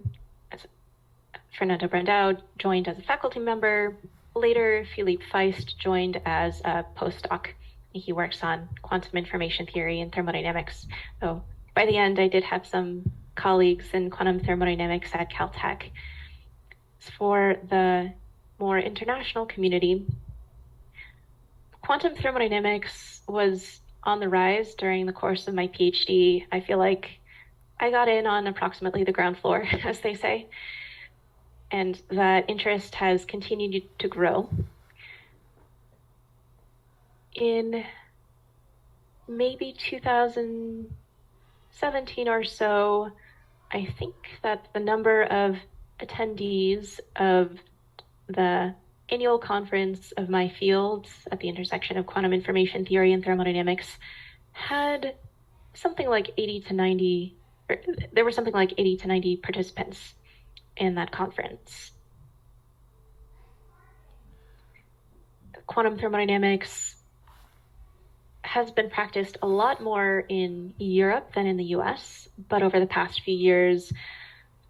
Fernando Brandao joined as a faculty member. Later, Philippe Feist joined as a postdoc. He works on quantum information theory and thermodynamics. So by the end, I did have some colleagues in quantum thermodynamics at Caltech. For the more international community, quantum thermodynamics was on the rise during the course of my PhD. I feel like I got in on approximately the ground floor, as they say, and that interest has continued to grow. In maybe 2017 or so, I think that the number of attendees of the annual conference of my fields at the intersection of quantum information theory and thermodynamics had something like 80 to 90, there were something like 80 to 90 participants in that conference. Quantum thermodynamics has been practiced a lot more in Europe than in the US, but over the past few years,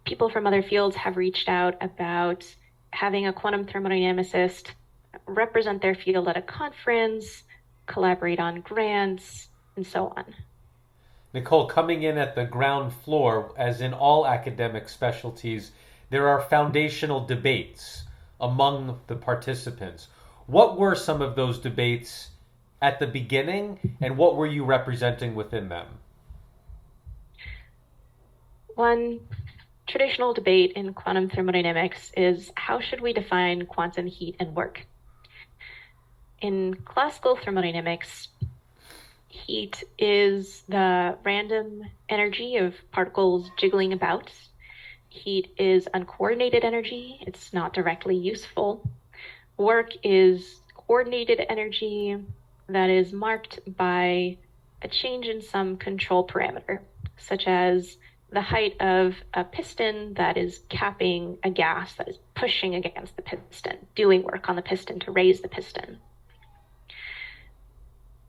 people from other fields have reached out about having a quantum thermodynamicist represent their field at a conference, collaborate on grants, and so on.
Nicole, coming in at the ground floor, as in all academic specialties, there are foundational debates among the participants. What were some of those debates at the beginning, and what were you representing within them?
One traditional debate in quantum thermodynamics is how should we define quantum heat and work? In classical thermodynamics, heat is the random energy of particles jiggling about. Heat is uncoordinated energy. It's not directly useful. Work is coordinated energy that is marked by a change in some control parameter, such as the height of a piston that is capping a gas that is pushing against the piston, doing work on the piston to raise the piston.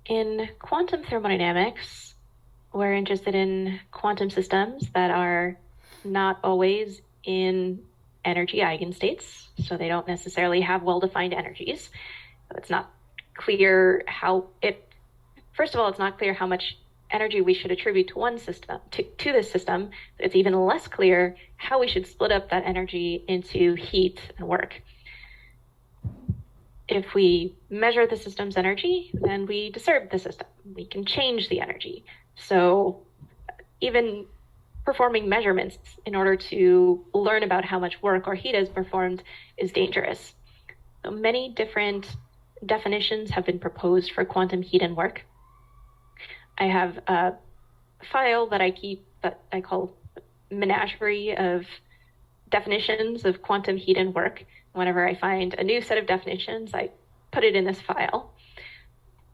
In quantum thermodynamics, we're interested in quantum systems that are not always in energy eigenstates, so they don't necessarily have well-defined energies. It's not clear first of all, it's not clear how much energy we should attribute to one system, to this system. It's even less clear how we should split up that energy into heat and work. If we measure the system's energy, then we disturb the system. We can change the energy. So even performing measurements in order to learn about how much work or heat is performed is dangerous. So many different definitions have been proposed for quantum heat and work. I have a file that I keep that I call menagerie of definitions of quantum heat and work. Whenever I find a new set of definitions, I put it in this file.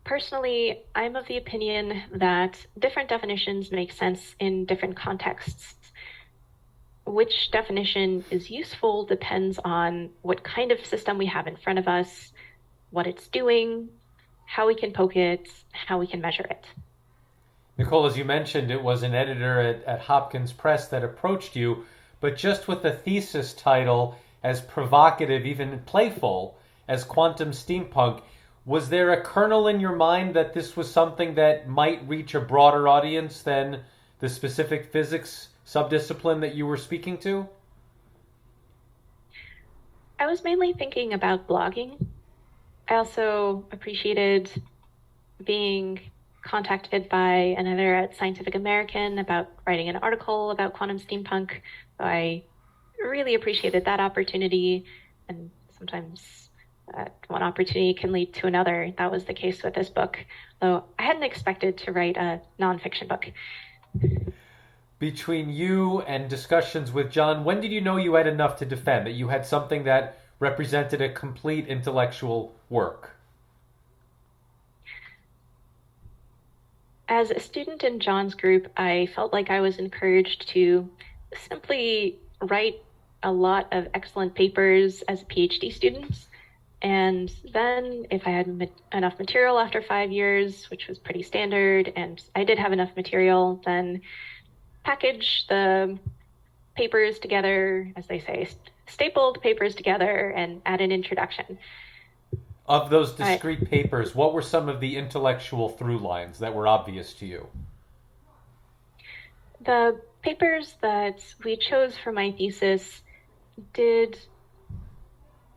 Personally, I'm of the opinion that different definitions make sense in different contexts. Which definition is useful depends on what kind of system we have in front of us, what it's doing, how we can poke it, how we can measure it.
Nicole, as you mentioned, it was an editor at Hopkins Press that approached you, but just with the thesis title as provocative, even playful, as Quantum Steampunk, was there a kernel in your mind that this was something that might reach a broader audience than the specific physics subdiscipline that you were speaking to?
I was mainly thinking about blogging. I also appreciated being contacted by an editor at Scientific American about writing an article about quantum steampunk. So I really appreciated that opportunity, and sometimes one opportunity can lead to another. That was the case with this book, though I hadn't expected to write a nonfiction book.
Between you and discussions with John, when did you know you had enough to defend, that you had something that represented a complete intellectual work?
As a student in John's group, I felt like I was encouraged to simply write a lot of excellent papers as a PhD student. And then if I had enough material after 5 years, which was pretty standard, and I did have enough material, then package the papers together, as they say, stapled papers together and add an introduction.
Of those discrete papers, what were some of the intellectual through lines that were obvious to you?
The papers that we chose for my thesis did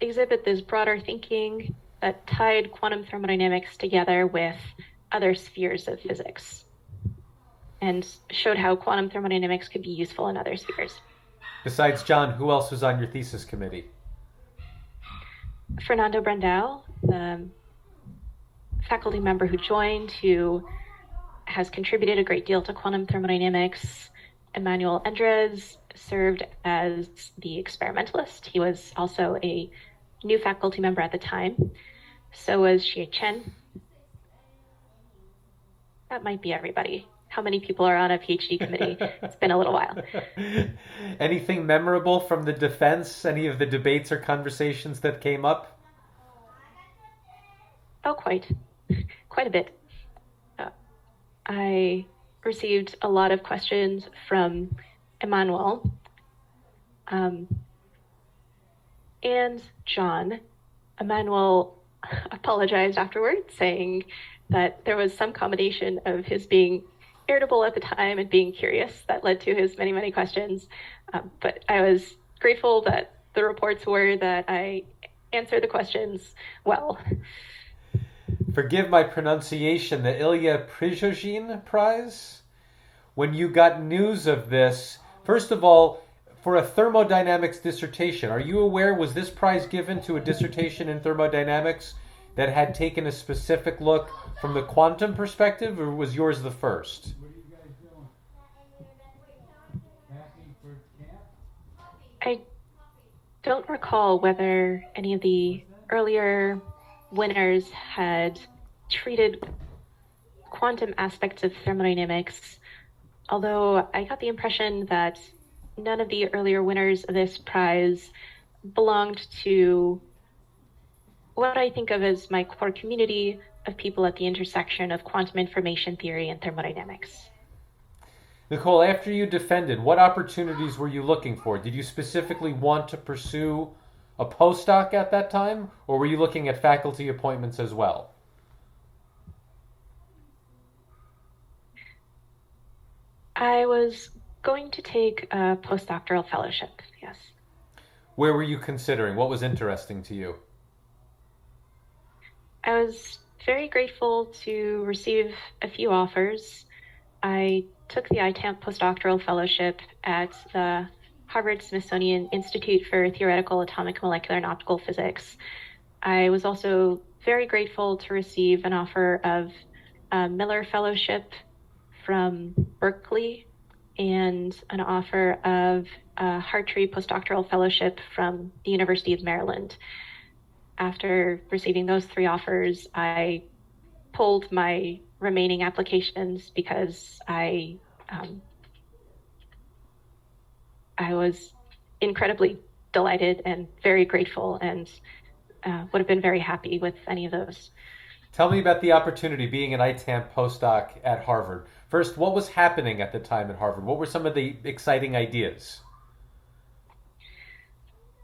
exhibit this broader thinking that tied quantum thermodynamics together with other spheres of physics and showed how quantum thermodynamics could be useful in other spheres.
Besides John, who else was on your thesis committee?
Fernando Brandao, the faculty member who joined, who has contributed a great deal to quantum thermodynamics. Emmanuel Endres served as the experimentalist. He was also a new faculty member at the time. So was Xie Chen. That might be everybody. How many people are on a PhD committee? It's been a little while.
Anything memorable from the defense? Any of the debates or conversations that came up?
Oh, quite a bit. I received a lot of questions from Emmanuel and John. Emmanuel apologized afterwards, saying that there was some combination of his being irritable at the time and being curious that led to his many, many questions. But I was grateful that the reports were that I answered the questions well.
Forgive my pronunciation, the Ilia Prizogee Prize? When you got news of this, first of all, for a thermodynamics dissertation, are you aware, was this prize given to a dissertation in thermodynamics that had taken a specific look from the quantum perspective, or was yours the first?
I don't recall whether any of the earlier winners had treated quantum aspects of thermodynamics, although I got the impression that none of the earlier winners of this prize belonged to what I think of as my core community of people at the intersection of quantum information theory and thermodynamics.
Nicole, after you defended, what opportunities were you looking for? Did you specifically want to pursue a postdoc at that time, or were you looking at faculty appointments as well?
I was going to take a postdoctoral fellowship, yes.
Where were you considering? What was interesting to you?
I was very grateful to receive a few offers. I took the ITAMP postdoctoral fellowship at the Harvard-Smithsonian Institute for Theoretical Atomic, Molecular, and Optical Physics. I was also very grateful to receive an offer of a Miller Fellowship from Berkeley and an offer of a Hartree Postdoctoral Fellowship from the University of Maryland. After receiving those 3 offers, I pulled my remaining applications because I was incredibly delighted and very grateful and would have been very happy with any of those.
Tell me about the opportunity being an ITAMP postdoc at Harvard. First, what was happening at the time at Harvard? What were some of the exciting ideas?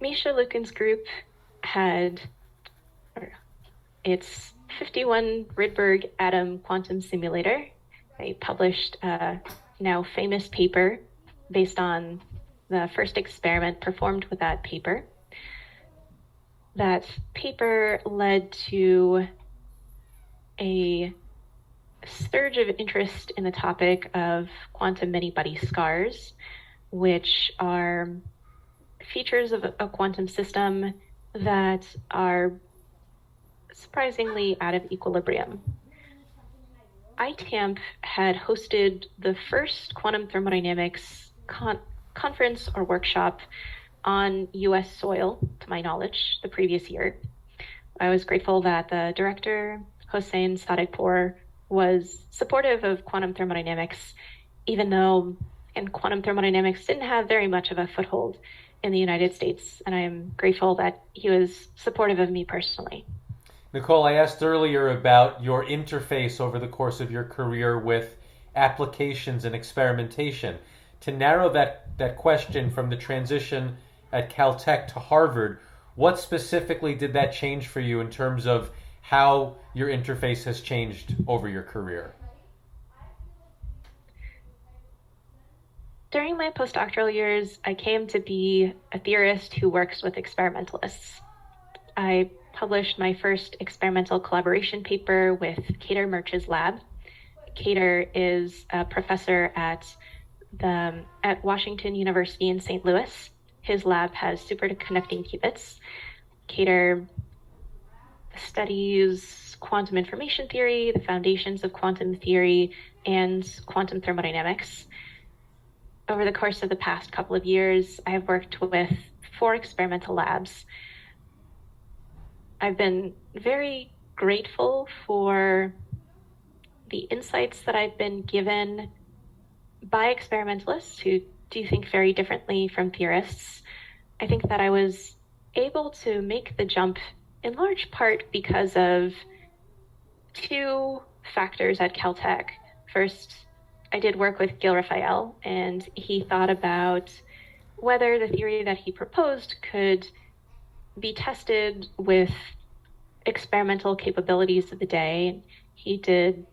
Misha Lukin's group had its 51 Rydberg atom quantum simulator. They published a now famous paper based on the first experiment performed with that paper. That paper led to a surge of interest in the topic of quantum many-body scars, which are features of a quantum system that are surprisingly out of equilibrium. ITAMP had hosted the first quantum thermodynamics conference or workshop on US soil, to my knowledge, the previous year. I was grateful that the director, Hossein Sadegpour, was supportive of quantum thermodynamics, even though quantum thermodynamics didn't have very much of a foothold in the United States, and I'm grateful that he was supportive of me personally.
Nicole, I asked earlier about your interface over the course of your career with applications and experimentation. To narrow that question from the transition at Caltech to Harvard, what specifically did that change for you in terms of how your interface has changed over your career?
During my postdoctoral years, I came to be a theorist who works with experimentalists. I published my first experimental collaboration paper with Kader Murch's lab. Kader is a professor at Washington University in St. Louis. His lab has superconducting qubits. Kader studies quantum information theory, the foundations of quantum theory, and quantum thermodynamics. Over the course of the past couple of years, I have worked with 4 experimental labs. I've been very grateful for the insights that I've been given by experimentalists who do think very differently from theorists. I think that I was able to make the jump in large part because of 2 factors at Caltech. First, I did work with Gil Rafael, and he thought about whether the theory that he proposed could be tested with experimental capabilities of the day. He did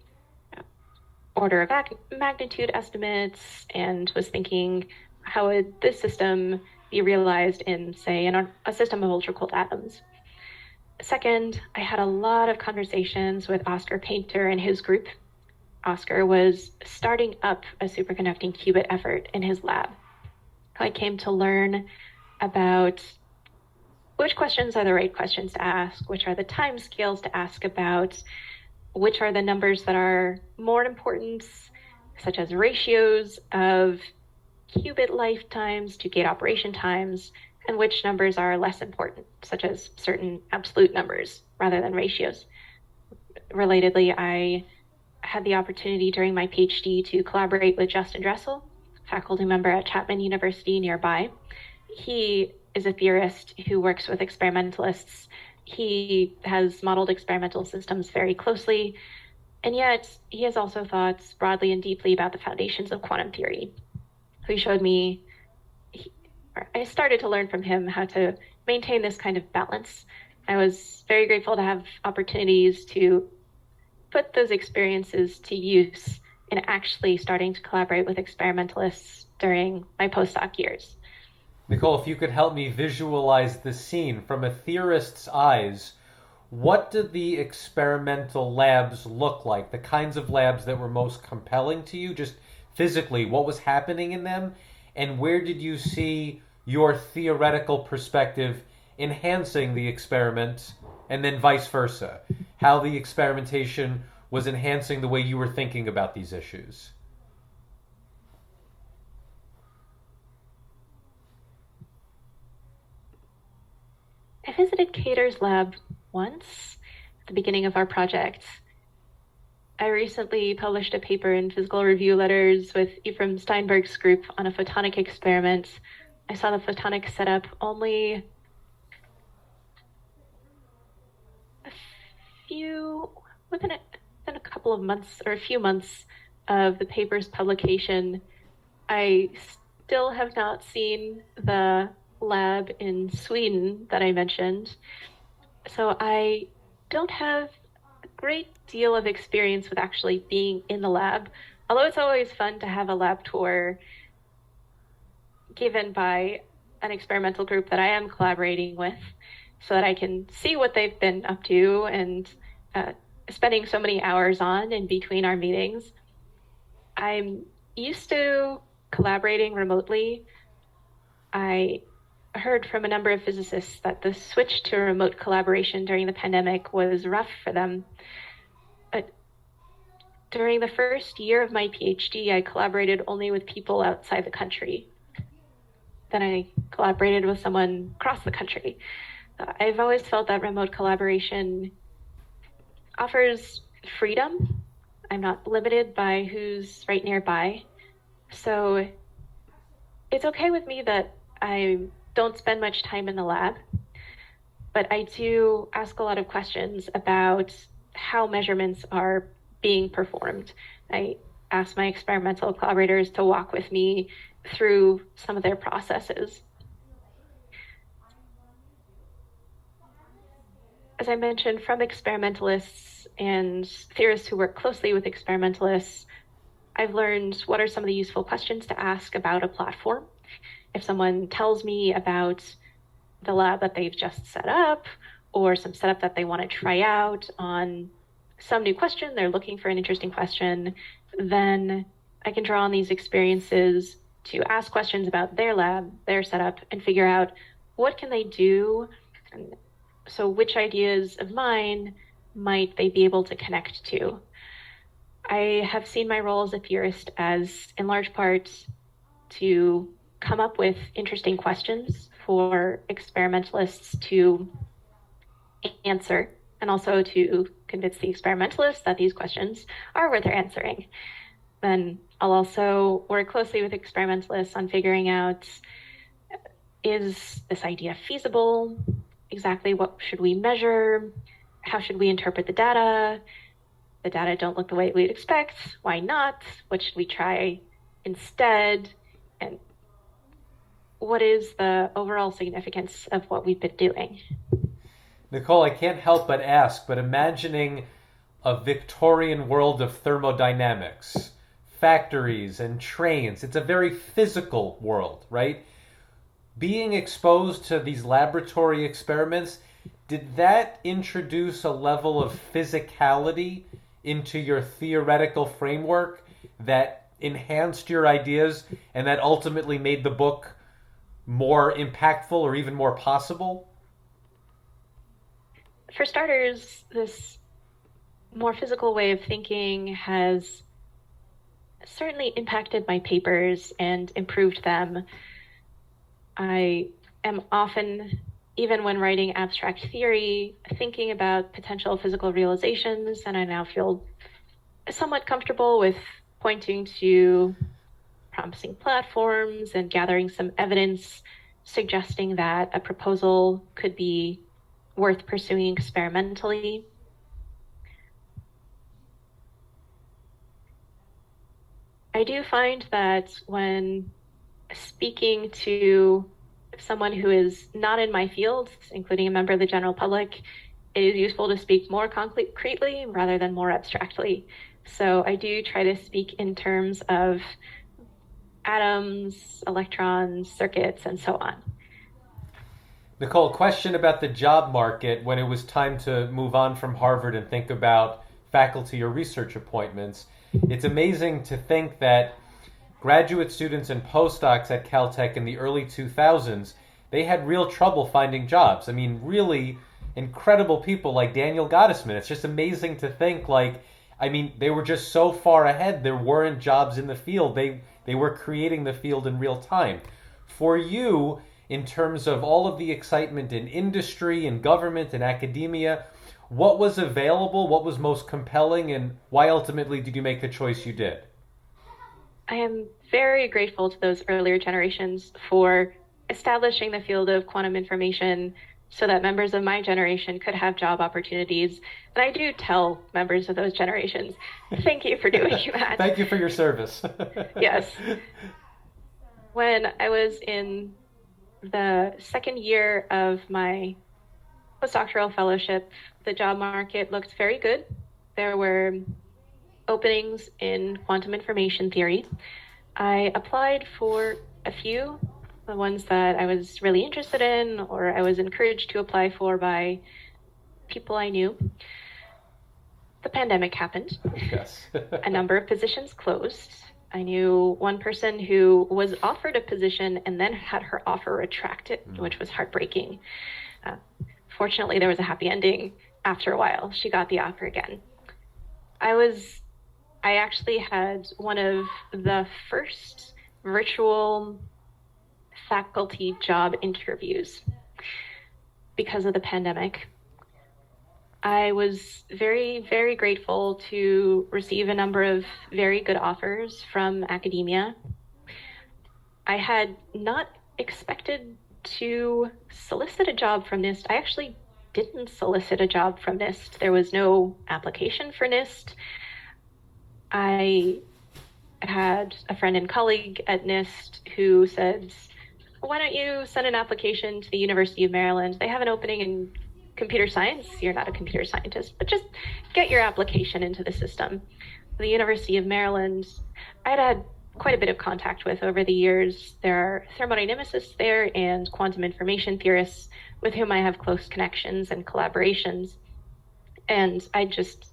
order of magnitude estimates and was thinking, how would this system be realized in, say, a system of ultra-cold atoms? Second, I had a lot of conversations with Oscar Painter and his group. Oscar was starting up a superconducting qubit effort in his lab. I came to learn about which questions are the right questions to ask, which are the time scales to ask about, which are the numbers that are more important, such as ratios of qubit lifetimes to gate operation times, and which numbers are less important, such as certain absolute numbers rather than ratios. Relatedly, I had the opportunity during my PhD to collaborate with Justin Dressel, faculty member at Chapman University nearby. He is a theorist who works with experimentalists. He has modeled experimental systems very closely, and yet he has also thought broadly and deeply about the foundations of quantum theory. He showed me, I started to learn from him how to maintain this kind of balance. I was very grateful to have opportunities to put those experiences to use in actually starting to collaborate with experimentalists during my postdoc years.
Nicole, if you could help me visualize the scene from a theorist's eyes, what did the experimental labs look like? The kinds of labs that were most compelling to you, just physically, what was happening in them? And where did you see your theoretical perspective enhancing the experiment and then vice versa, how the experimentation was enhancing the way you were thinking about these issues.
I visited Cater's lab once at the beginning of our project. I recently published a paper in Physical Review Letters with Ephraim Steinberg's group on a photonic experiment. I saw the photonic setup only within a couple of months or a few months of the paper's publication. I still have not seen the lab in Sweden that I mentioned. So I don't have a great deal of experience with actually being in the lab, although it's always fun to have a lab tour given by an experimental group that I am collaborating with so that I can see what they've been up to and spending so many hours on in between our meetings. I'm used to collaborating remotely. I heard from a number of physicists that the switch to remote collaboration during the pandemic was rough for them. But during the first year of my PhD, I collaborated only with people outside the country. Then I collaborated with someone across the country. I've always felt that remote collaboration offers freedom. I'm not limited by who's right nearby. So it's okay with me that I don't spend much time in the lab, but I do ask a lot of questions about how measurements are being performed. I ask my experimental collaborators to walk with me through some of their processes. As I mentioned, from experimentalists and theorists who work closely with experimentalists, I've learned what are some of the useful questions to ask about a platform. If someone tells me about the lab that they've just set up or some setup that they want to try out on some new question, they're looking for an interesting question, then I can draw on these experiences to ask questions about their lab, their setup, and figure out what can they do. And so which ideas of mine might they be able to connect to? I have seen my role as a theorist as, in large part, to come up with interesting questions for experimentalists to answer, and also to convince the experimentalists that these questions are worth answering. Then I'll also work closely with experimentalists on figuring out, is this idea feasible? Exactly what should we measure? How should we interpret the data? The data don't look the way we'd expect. Why not? What should we try instead? And what is the overall significance of what we've been doing?
Nicole, I can't help but ask, but imagining a Victorian world of thermodynamics, factories and trains, it's a very physical world, right? Being exposed to these laboratory experiments, did that introduce a level of physicality into your theoretical framework that enhanced your ideas and that ultimately made the book more impactful or even more possible?
For starters, this more physical way of thinking has certainly impacted my papers and improved them. I am often, even when writing abstract theory, thinking about potential physical realizations, and I now feel somewhat comfortable with pointing to promising platforms and gathering some evidence suggesting that a proposal could be worth pursuing experimentally. I do find that when speaking to someone who is not in my field, including a member of the general public, it is useful to speak more concretely rather than more abstractly. So I do try to speak in terms of atoms, electrons, circuits, and so on.
Nicole, question about the job market when it was time to move on from Harvard and think about faculty or research appointments. It's amazing to think that graduate students and postdocs at Caltech in the early 2000s, they had real trouble finding jobs. I mean, really, incredible people like Daniel Gottesman. It's just amazing to think, like, I mean, they were just so far ahead. There weren't jobs in the field. They were creating the field in real time. For you, in terms of all of the excitement in industry and government and academia, what was available? What was most compelling? And why ultimately did you make the choice you did?
I am very grateful to those earlier generations for establishing the field of quantum information so that members of my generation could have job opportunities. And I do tell members of those generations, thank you for doing that.
Thank you for your service.
Yes. When I was in the second year of my postdoctoral fellowship, the job market looked very good. There were openings in quantum information theory. I applied for a few, the ones that I was really interested in or I was encouraged to apply for by people I knew. The pandemic happened.
Yes.
A number of positions closed. I knew one person who was offered a position and then had her offer retracted, which was heartbreaking. Fortunately, there was a happy ending. After a while, she got the offer again. I actually had one of the first virtual faculty job interviews because of the pandemic. I was very, very grateful to receive a number of very good offers from academia. I had not expected to solicit a job from NIST. I actually didn't solicit a job from NIST. There was no application for NIST. I had a friend and colleague at NIST who said, why don't you send an application to the University of Maryland? They have an opening in computer science. You're not a computer scientist, but just get your application into the system. The University of Maryland, I'd had quite a bit of contact with over the years. There are thermodynamicists there and quantum information theorists with whom I have close connections and collaborations. And I just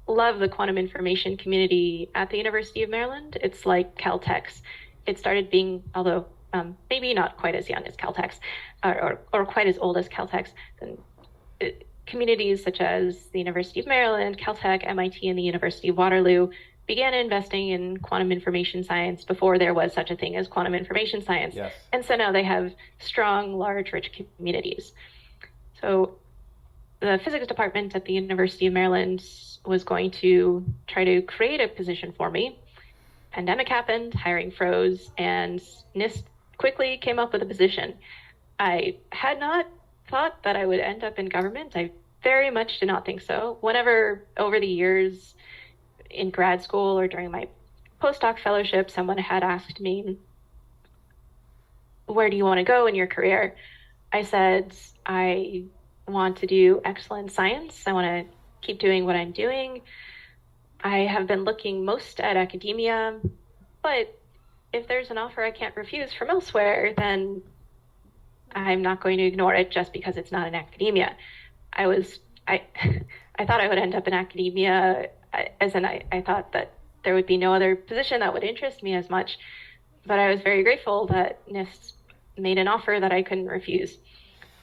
love the quantum information community at the University of Maryland. It's like Caltech's. It started being, although maybe not quite as young as Caltech's or quite as old as Caltech's, communities such as the University of Maryland, Caltech, MIT, and the University of Waterloo began investing in quantum information science before there was such a thing as quantum information science.
Yes.
And so now they have strong, large, rich communities. So the physics department at the University of Maryland was going to try to create a position for me. Pandemic happened, hiring froze, and NIST quickly came up with a position. I had not thought that I would end up in government. I very much did not think so. Whenever over the years in grad school or during my postdoc fellowship, someone had asked me, where do you want to go in your career? I said, I want to do excellent science. I want to keep doing what I'm doing. I have been looking most at academia, but if there's an offer I can't refuse from elsewhere, then I'm not going to ignore it just because it's not in academia. I thought I would end up in academia, as in I thought that there would be no other position that would interest me as much, but I was very grateful that NIST made an offer that I couldn't refuse.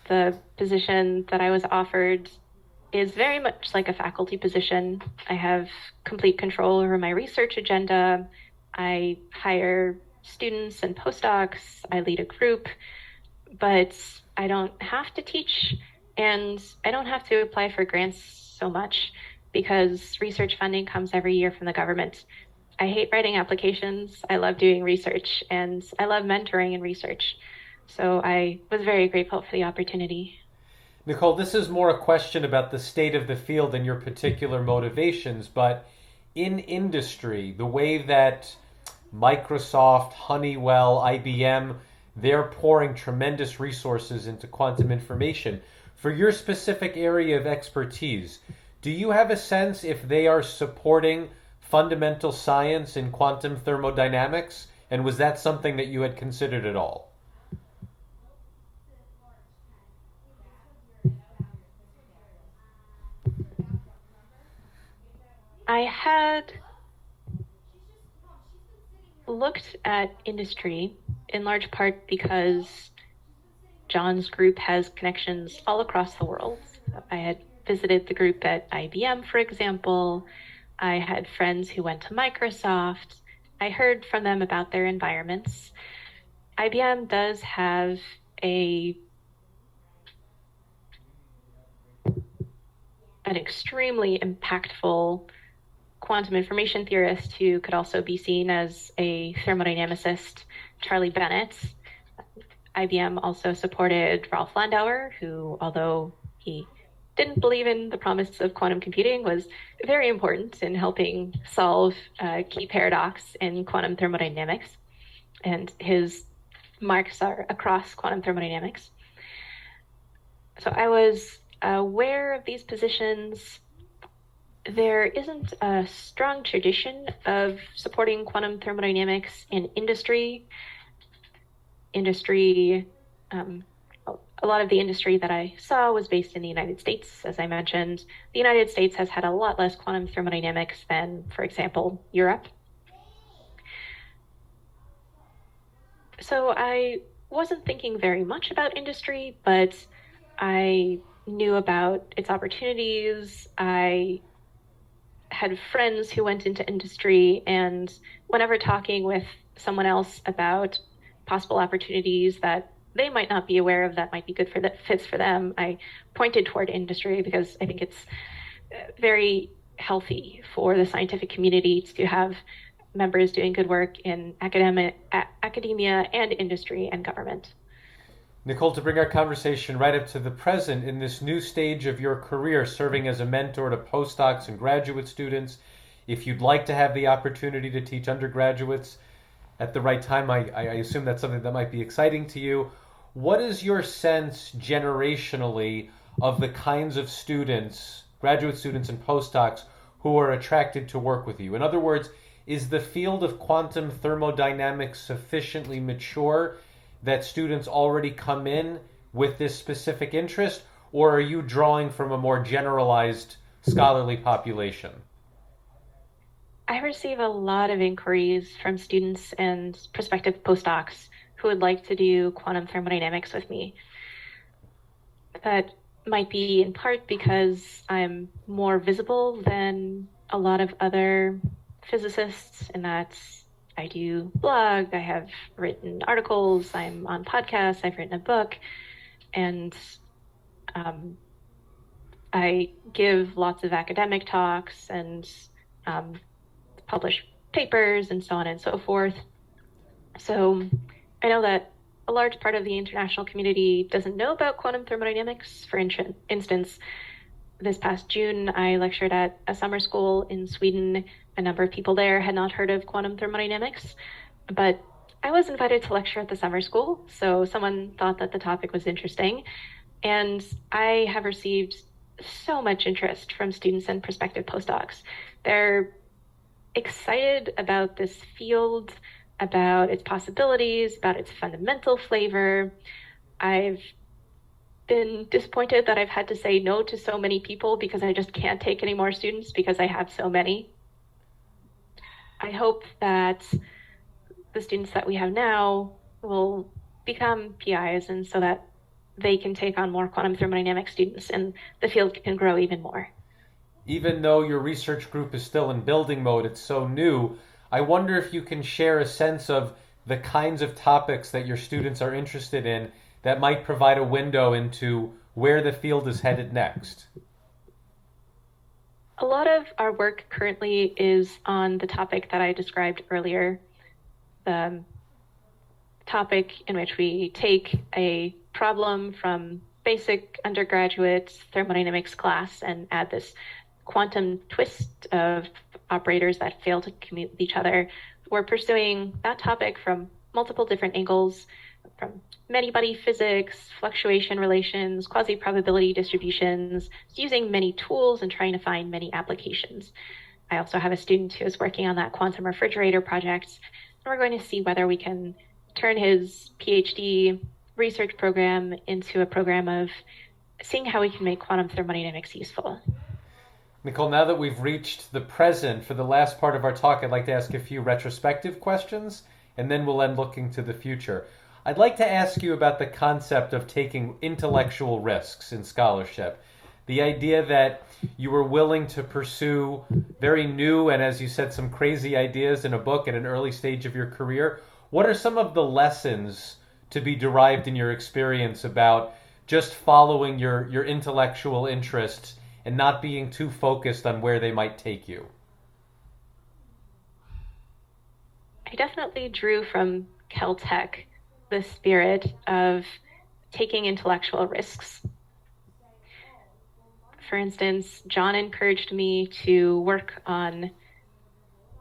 The position that I was offered is very much like a faculty position. I have complete control over my research agenda. I hire students and postdocs. I lead a group, but I don't have to teach and I don't have to apply for grants so much because research funding comes every year from the government. I hate writing applications. I love doing research and I love mentoring in research. So I was very grateful for the opportunity.
Nicole, this is more a question about the state of the field and your particular motivations, but in industry, the way that Microsoft, Honeywell, IBM, they're pouring tremendous resources into quantum information. For your specific area of expertise, do you have a sense if they are supporting fundamental science in quantum thermodynamics? And was that something that you had considered at all?
I had looked at industry in large part because John's group has connections all across the world. I had visited the group at IBM, for example. I had friends who went to Microsoft. I heard from them about their environments. IBM does have an extremely impactful quantum information theorist who could also be seen as a thermodynamicist, Charlie Bennett. IBM also supported Rolf Landauer, who, although he didn't believe in the promise of quantum computing, was very important in helping solve a key paradox in quantum thermodynamics. And his marks are across quantum thermodynamics. So I was aware of these positions. There isn't a strong tradition of supporting quantum thermodynamics in industry. A lot of the industry that I saw was based in the United States. As I mentioned, the United States has had a lot less quantum thermodynamics than, for example, Europe. So I wasn't thinking very much about industry, but I knew about its opportunities. I had friends who went into industry, and whenever talking with someone else about possible opportunities that they might not be aware of that might be good for that fits for them, I pointed toward industry because I think it's very healthy for the scientific community to have members doing good work in academia and industry and government.
Nicole, to bring our conversation right up to the present, in this new stage of your career, serving as a mentor to postdocs and graduate students, if you'd like to have the opportunity to teach undergraduates at the right time, I assume that's something that might be exciting to you. What is your sense generationally of the kinds of students, graduate students and postdocs, who are attracted to work with you? In other words, is the field of quantum thermodynamics sufficiently mature that students already come in with this specific interest, or are you drawing from a more generalized scholarly population?
I receive a lot of inquiries from students and prospective postdocs who would like to do quantum thermodynamics with me. That might be in part because I'm more visible than a lot of other physicists, and that's I do blog, I have written articles, I'm on podcasts, I've written a book, and I give lots of academic talks and publish papers and so on and so forth. So I know that a large part of the international community doesn't know about quantum thermodynamics. For instance, this past June, I lectured at a summer school in Sweden. A number of people there had not heard of quantum thermodynamics, but I was invited to lecture at the summer school, so someone thought that the topic was interesting. And I have received so much interest from students and prospective postdocs. They're excited about this field, about its possibilities, about its fundamental flavor. I've been disappointed that I've had to say no to so many people because I just can't take any more students because I have so many. I hope that the students that we have now will become PIs, and so that they can take on more quantum thermodynamics students and the field can grow even more.
Even though your research group is still in building mode, it's so new, I wonder if you can share a sense of the kinds of topics that your students are interested in that might provide a window into where the field is headed next.
A lot of our work currently is on the topic that I described earlier, the topic in which we take a problem from basic undergraduate thermodynamics class and add this quantum twist of operators that fail to commute with each other. We're pursuing that topic from multiple different angles, from many-body physics, fluctuation relations, quasi-probability distributions, using many tools and trying to find many applications. I also have a student who is working on that quantum refrigerator project, and we're going to see whether we can turn his PhD research program into a program of seeing how we can make quantum thermodynamics useful.
Nicole, now that we've reached the present, for the last part of our talk, I'd like to ask a few retrospective questions, and then we'll end looking to the future. I'd like to ask you about the concept of taking intellectual risks in scholarship. The idea that you were willing to pursue very new and, as you said, some crazy ideas in a book at an early stage of your career. What are some of the lessons to be derived in your experience about just following your intellectual interests and not being too focused on where they might take you?
I definitely drew from Caltech the spirit of taking intellectual risks. For instance, John encouraged me to work on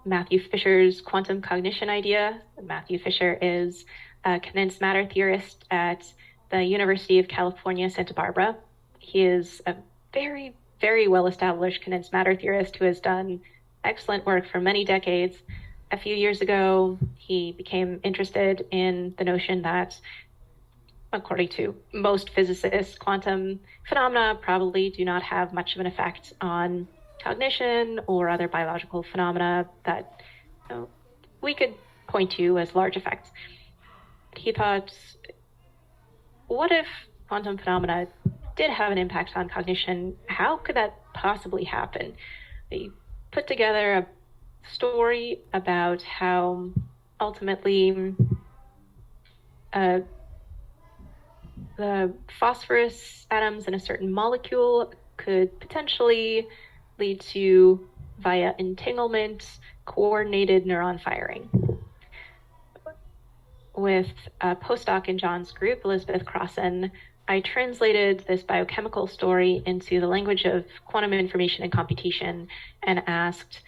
Matthew Fisher's quantum cognition idea. Matthew Fisher is a condensed matter theorist at the University of California, Santa Barbara. He is a very, very well-established condensed matter theorist who has done excellent work for many decades. A few years ago, he became interested in the notion that, according to most physicists, quantum phenomena probably do not have much of an effect on cognition or other biological phenomena that we could point to as large effects. He thought, what if quantum phenomena did have an impact on cognition? How could that possibly happen? He put together a story about how ultimately the phosphorus atoms in a certain molecule could potentially lead to, via entanglement, coordinated neuron firing. With a postdoc in John's group, Elizabeth Crossan, I translated this biochemical story into the language of quantum information and computation and asked,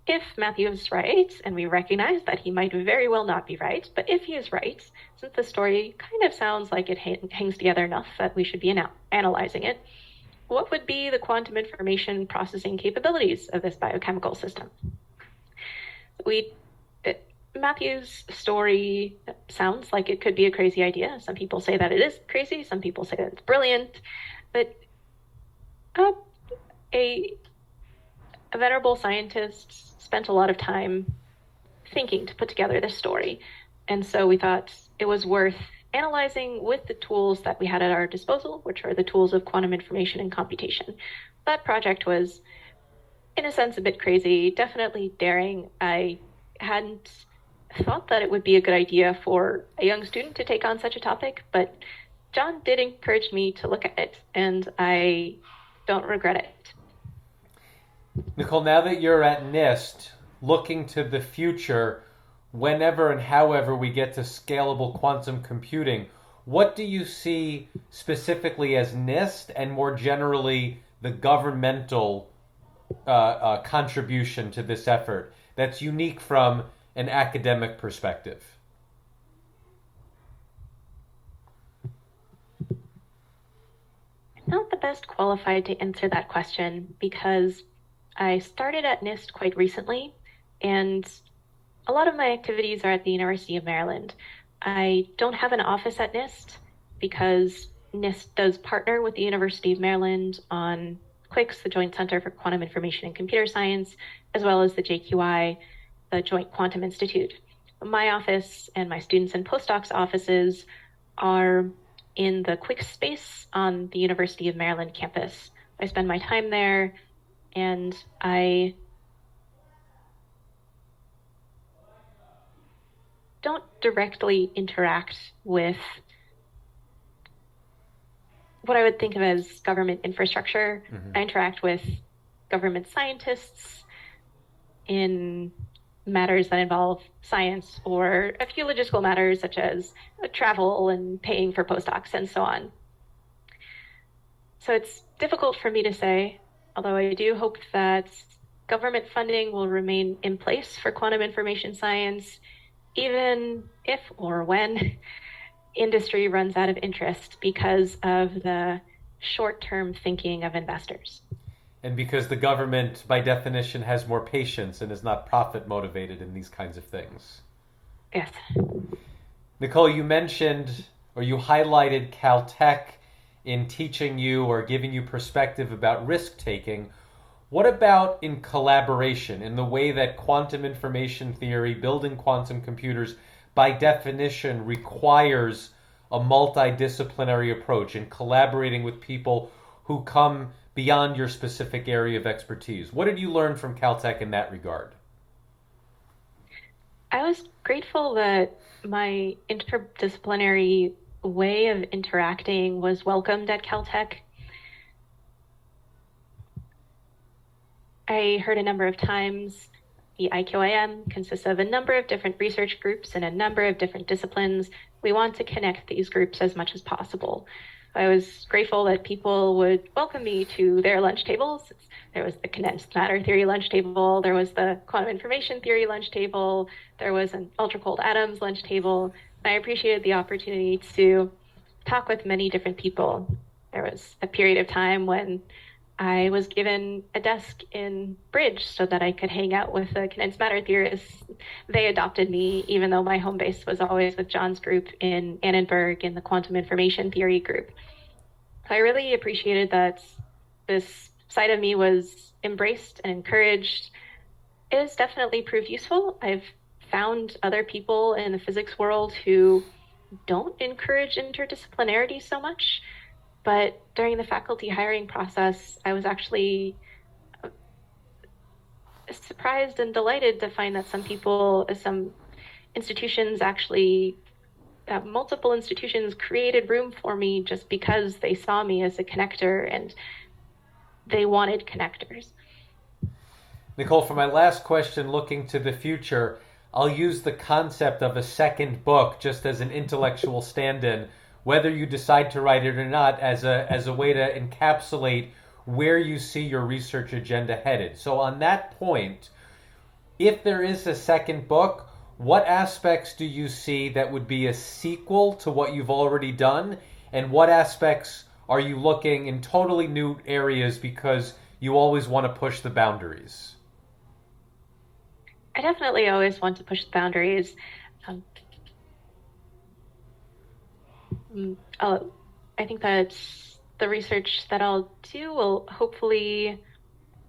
if Matthew is right, and we recognize that he might very well not be right, but if he is right, since the story kind of sounds like it hangs together enough that we should be analyzing it, what would be the quantum information processing capabilities of this biochemical system? Matthew's story sounds like it could be a crazy idea. Some people say that it is crazy. Some people say that it's brilliant. But a venerable scientist spent a lot of time thinking to put together this story. And so we thought it was worth analyzing with the tools that we had at our disposal, which are the tools of quantum information and computation. That project was, in a sense, a bit crazy, definitely daring. I hadn't thought that it would be a good idea for a young student to take on such a topic, but John did encourage me to look at it, and I don't regret it.
Nicole, now that you're at NIST, looking to the future, whenever and however we get to scalable quantum computing, what do you see specifically as NIST and more generally the governmental contribution to this effort that's unique from an academic perspective?
I'm not the best qualified to answer that question because I started at NIST quite recently, and a lot of my activities are at the University of Maryland. I don't have an office at NIST because NIST does partner with the University of Maryland on QUICS, the Joint Center for Quantum Information and Computer Science, as well as the JQI, the Joint Quantum Institute. My office and my students and postdocs' offices are in the QUICS space on the University of Maryland campus. I spend my time there, and I don't directly interact with what I would think of as government infrastructure. Mm-hmm. I interact with government scientists in matters that involve science or a few logistical matters such as travel and paying for postdocs and so on. So it's difficult for me to say, although I do hope that government funding will remain in place for quantum information science, even if or when industry runs out of interest because of the short-term thinking of investors.
And because the government, by definition, has more patience and is not profit-motivated in these kinds of things.
Yes.
Nicole, you mentioned, or you highlighted Caltech in teaching you or giving you perspective about risk-taking. What about in collaboration, in the way that quantum information theory, building quantum computers, by definition, requires a multidisciplinary approach and collaborating with people who come beyond your specific area of expertise. What did you learn from Caltech in that regard?
I was grateful that my interdisciplinary way of interacting was welcomed at Caltech. I heard a number of times the IQIM consists of a number of different research groups and a number of different disciplines. We want to connect these groups as much as possible. I was grateful that people would welcome me to their lunch tables. There was the condensed matter theory lunch table, there was the quantum information theory lunch table, there was an ultra cold atoms lunch table. And I appreciated the opportunity to talk with many different people. There was a period of time when I was given a desk in Bridge so that I could hang out with the condensed matter theorists. They adopted me, even though my home base was always with John's group in Annenberg in the quantum information theory group. I really appreciated that this side of me was embraced and encouraged. It has definitely proved useful. I've found other people in the physics world who don't encourage interdisciplinarity so much. But during the faculty hiring process, I was actually surprised and delighted to find that some institutions actually, multiple institutions created room for me just because they saw me as a connector and they wanted connectors.
Nicole, for my last question, looking to the future, I'll use the concept of a second book just as an intellectual stand-in, whether you decide to write it or not, as a way to encapsulate where you see your research agenda headed. So on that point, if there is a second book, what aspects do you see that would be a sequel to what you've already done? And what aspects are you looking in totally new areas because you always want to push the boundaries?
I definitely always want to push the boundaries. I think that the research that I'll do will hopefully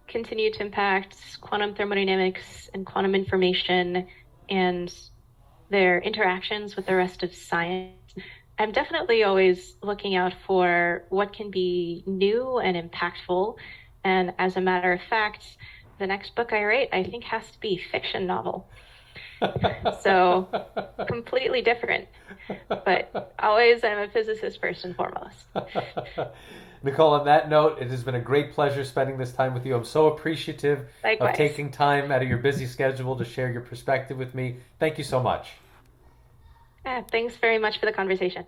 continue to impact quantum thermodynamics and quantum information and their interactions with the rest of science. I'm definitely always looking out for what can be new and impactful. And as a matter of fact, the next book I write, I think, has to be a fiction novel. So completely different, but always I'm a physicist first and foremost.
Nicole, on that note, it has been a great pleasure spending this time with you. I'm so appreciative
Likewise.
of taking time out of your busy schedule to share your perspective with me. Thank you so much.
Thanks very much for the conversation.